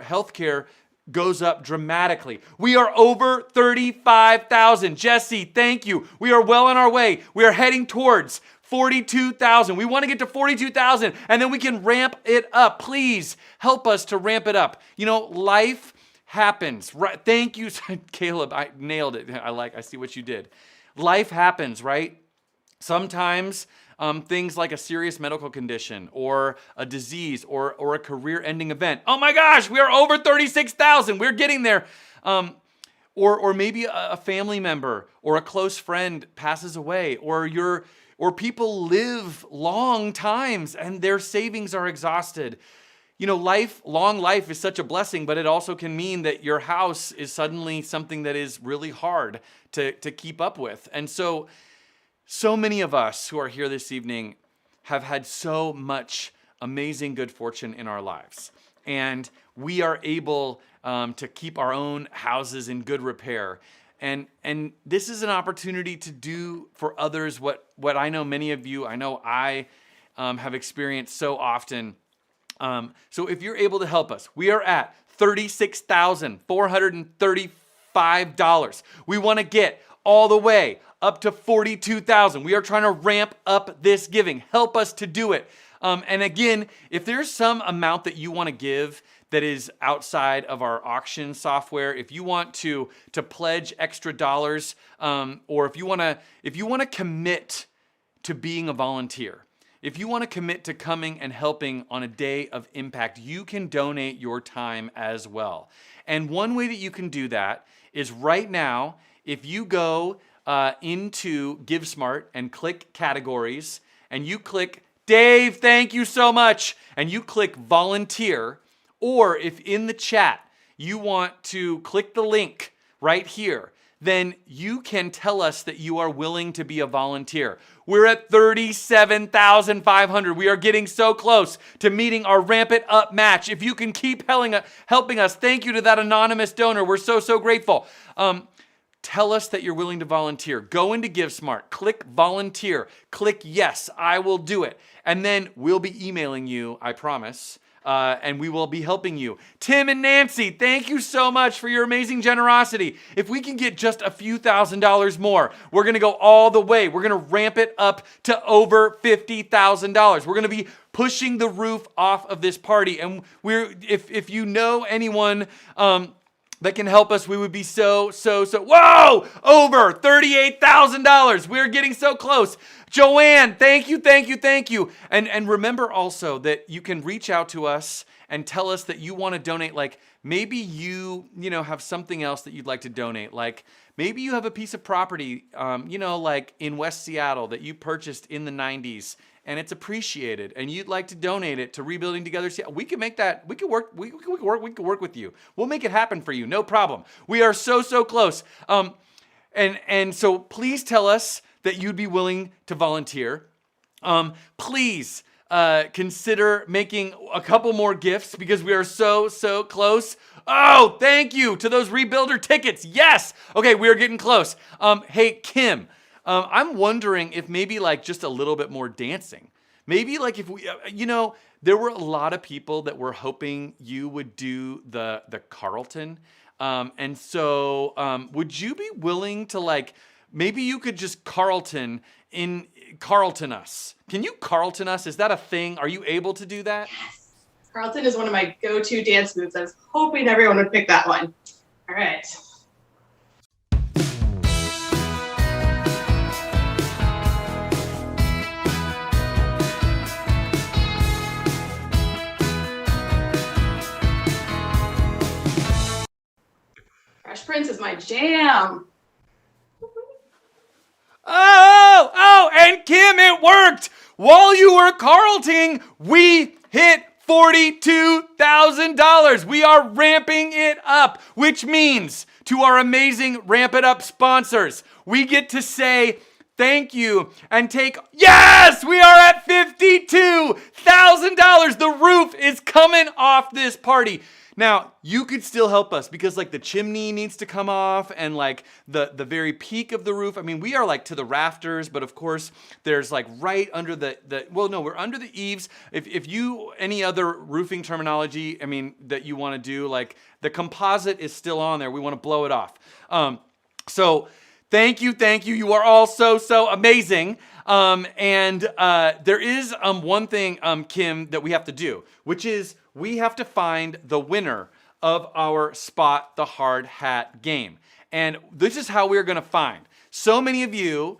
healthcare goes up dramatically. We are over 35,000. Jesse, thank you. We are well on our way. We are heading towards 42,000. We want to get to 42,000 and then we can ramp it up. Please help us to ramp it up. Life happens, right? Thank you, Caleb. I nailed it. I see what you did. Life happens, right? Sometimes things like a serious medical condition or a disease or a career-ending event. Oh my gosh, we are over 36,000. We're getting there. Or maybe a family member or a close friend passes away, or people live long times and their savings are exhausted. Long life is such a blessing, but it also can mean that your house is suddenly something that is really hard to keep up with. And so many of us who are here this evening have had so much amazing good fortune in our lives. And we are able to keep our own houses in good repair. And this is an opportunity to do for others what I know many of you, I have experienced so often. So if you're able to help us, we are at $36,435. We want to get all the way up to 42,000. We are trying to ramp up this giving. Help us to do it. And again, if there's some amount that you want to give that is outside of our auction software, if you want to pledge extra dollars, or if you want to commit to being a volunteer, if you want to commit to coming and helping on a day of impact, you can donate your time as well. And one way that you can do that is right now, if you go into GiveSmart and click categories, and you click Dave, thank you so much, and you click volunteer, or if in the chat you want to click the link right here, then you can tell us that you are willing to be a volunteer. We're at 37,500. We are getting so close to meeting our Ramp It Up match. If you can keep helping us, thank you to that anonymous donor. We're so grateful. Tell us that you're willing to volunteer. Go into GiveSmart, click volunteer, click yes, I will do it. And then we'll be emailing you, I promise, and we will be helping you. Tim and Nancy, thank you so much for your amazing generosity. If we can get just a few $1,000s more, we're gonna go all the way. We're gonna ramp it up to over $50,000. We're gonna be pushing the roof off of this party. And if you know anyone that can help us, we would be so, whoa, over $38,000. We're getting so close. Joanne, thank you. And remember also that you can reach out to us and tell us that you want to donate. Like maybe you have something else that you'd like to donate. Like maybe you have a piece of property, like in West Seattle that you purchased in the 90s. And it's appreciated, and you'd like to donate it to Rebuilding Together Seattle. We can make that. We can work with you. We'll make it happen for you. No problem. We are so close. And so please tell us that you'd be willing to volunteer. Please consider making a couple more gifts because we are so close. Oh, thank you to those Rebuilder tickets. Yes. Okay, we are getting close. Hey, Kim. I'm wondering if maybe like just a little bit more dancing. Maybe like if we, there were a lot of people that were hoping you would do the Carlton. And so would you be willing to like, maybe you could just Carlton us. Can you Carlton us? Is that a thing? Are you able to do that? Yes. Carlton is one of my go-to dance moves. I was hoping everyone would pick that one. All right. Fresh Prince is my jam. Oh, and Kim, it worked. While you were Carlting, we hit $42,000. We are ramping it up, which means to our amazing Ramp It Up sponsors, we get to say thank you and yes, we are at $52,000. The roof is coming off this party. Now, you could still help us because like the chimney needs to come off and like the very peak of the roof. I mean, we are like to the rafters, but of course there's like right under we're under the eaves. If you, any other roofing terminology, I mean, that you want to do, like the composite is still on there. We want to blow it off. So thank you. You are all so amazing. And there is one thing, Kim, that we have to do, which is we have to find the winner of our Spot the Hard Hat game. And this is how we're going to find. So many of you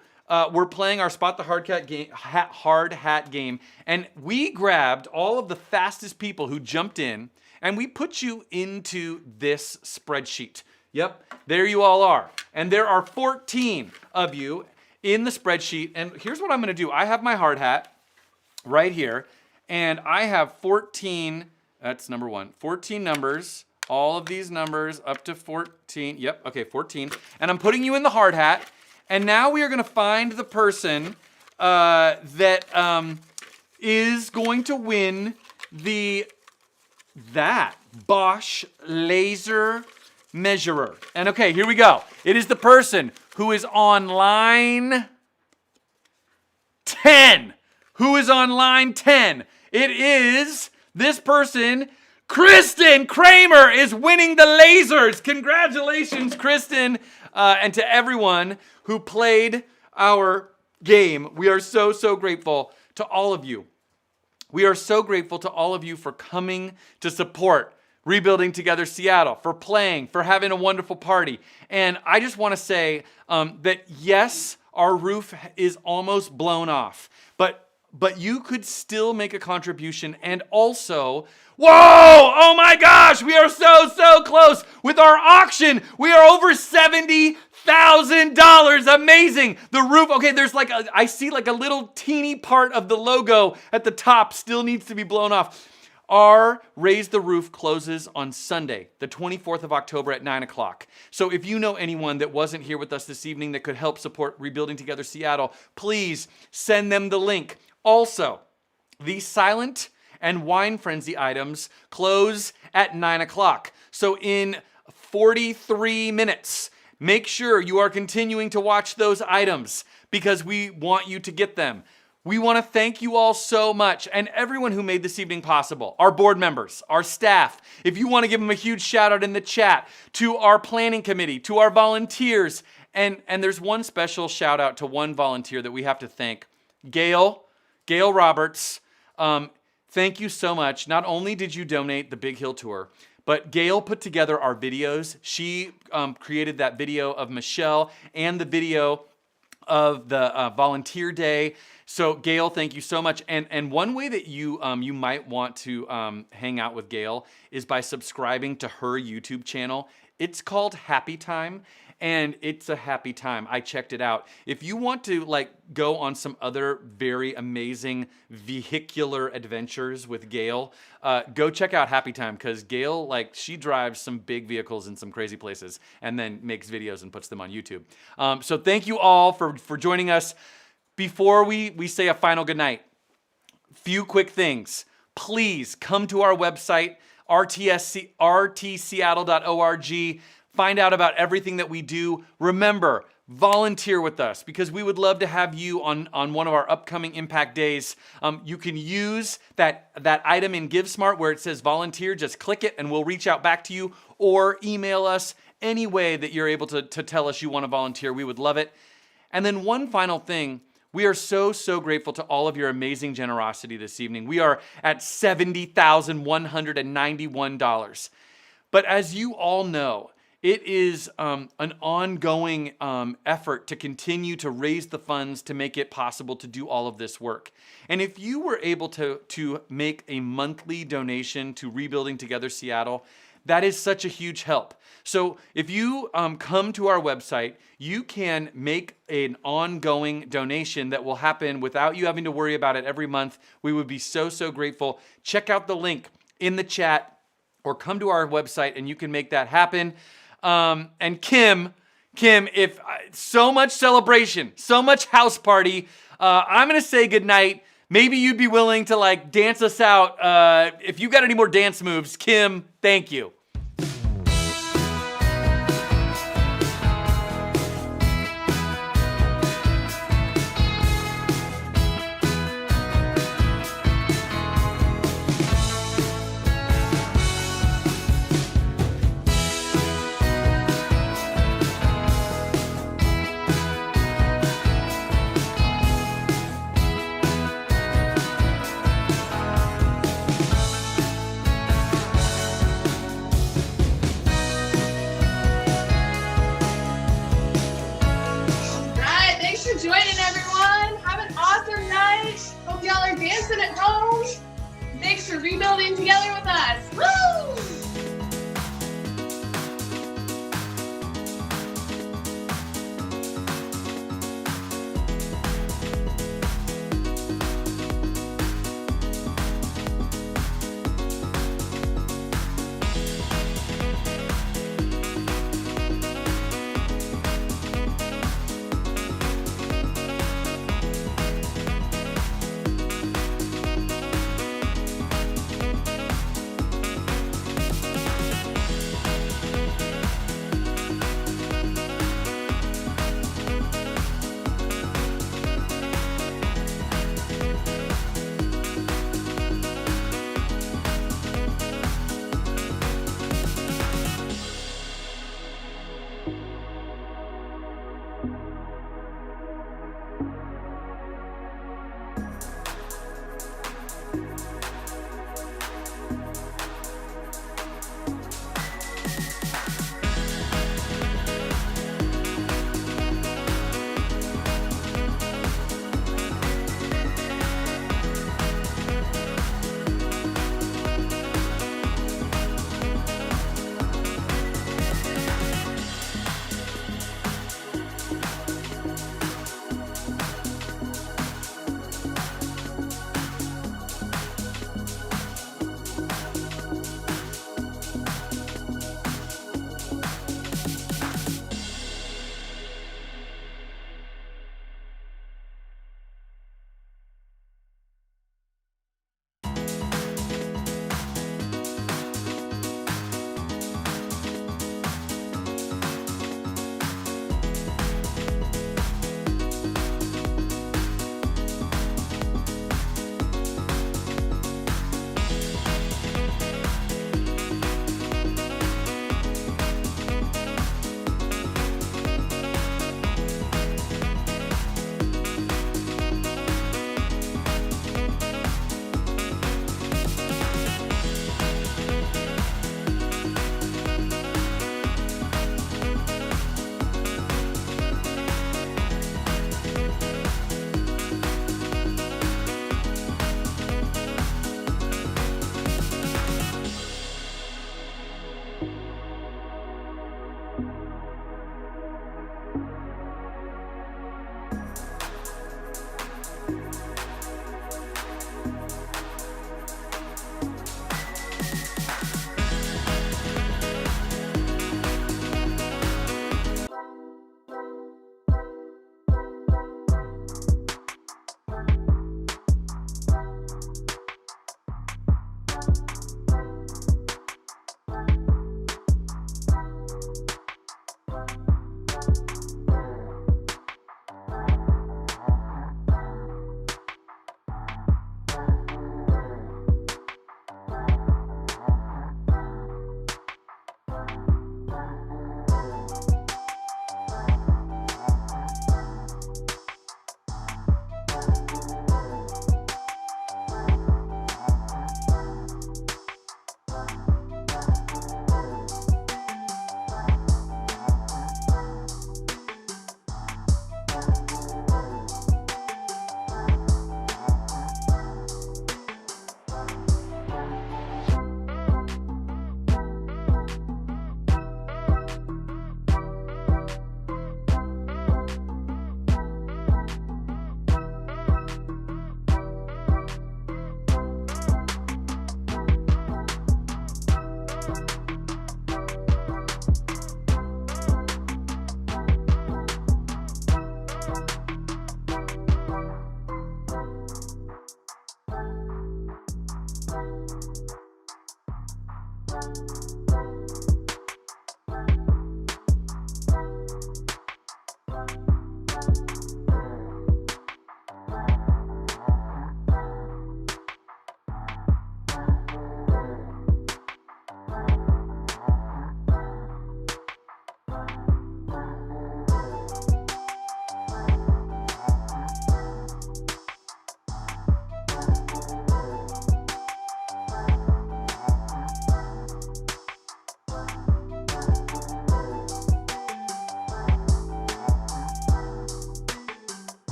were playing our Spot the Hard Hat game, and we grabbed all of the fastest people who jumped in, and we put you into this spreadsheet. Yep, there you all are. And there are 14 of you in the spreadsheet. And here's what I'm going to do. I have my hard hat right here, and I have 14. That's number one. 14 numbers. All of these numbers up to 14. Yep, okay, 14. And I'm putting you in the hard hat. And now we are going to find the person that is going to win that Bosch laser measurer. And okay, here we go. It is the person who is on line 10. Who is on line 10? It is this person. Kristen Kramer is winning the lasers. Congratulations, Kristen. And to everyone who played our game, we are so grateful to all of you. We are so grateful to all of you for coming to support Rebuilding Together Seattle, for playing, for having a wonderful party. And I just want to say that yes, our roof is almost blown off, but but you could still make a contribution. And also, whoa, oh my gosh, we are so close with our auction. We are over $70,000. Amazing. The roof, okay, there's like I see like a little teeny part of the logo at the top still needs to be blown off. Our Raise the Roof closes on Sunday, the 24th of October at 9 o'clock. So if you know anyone that wasn't here with us this evening that could help support Rebuilding Together Seattle, please send them the link. Also, the Silent and Wine Frenzy items close at 9 o'clock. So in 43 minutes, make sure you are continuing to watch those items because we want you to get them. We want to thank you all so much and everyone who made this evening possible. Our board members, our staff. If you want to give them a huge shout out in the chat, to our planning committee, to our volunteers. And there's one special shout out to one volunteer that we have to thank. Gail Roberts. Thank you so much. Not only did you donate the Big Hill Tour, but Gail put together our videos. She created that video of Michelle and the video of the volunteer day. So Gail, thank you so much. And one way that you might want to hang out with Gail is by subscribing to her YouTube channel. It's called Happy Time, and it's a happy time. I checked it out. If you want to like go on some other very amazing vehicular adventures with Gail, go check out Happy Time because Gail, like, she drives some big vehicles in some crazy places and then makes videos and puts them on YouTube. So thank you all for joining us. Before we say a final goodnight, few quick things. Please come to our website, rtseattle.org. Find out about everything that we do. Remember, volunteer with us because we would love to have you on one of our upcoming impact days. You can use that item in GiveSmart where it says volunteer. Just click it and we'll reach out back to you, or email us any way that you're able to tell us you want to volunteer. We would love it. And then one final thing. We are so grateful to all of your amazing generosity this evening. We are at $70,191. But as you all know, it is an ongoing effort to continue to raise the funds to make it possible to do all of this work. And if you were able to make a monthly donation to Rebuilding Together Seattle, that is such a huge help. So if you come to our website, you can make an ongoing donation that will happen without you having to worry about it every month. We would be so grateful. Check out the link in the chat or come to our website and you can make that happen. And Kim, if so much celebration, so much house party, I'm going to say goodnight. Maybe you'd be willing to like dance us out. If you got any more dance moves, Kim, thank you. Dancing at home. Thanks for rebuilding together with us. Woo!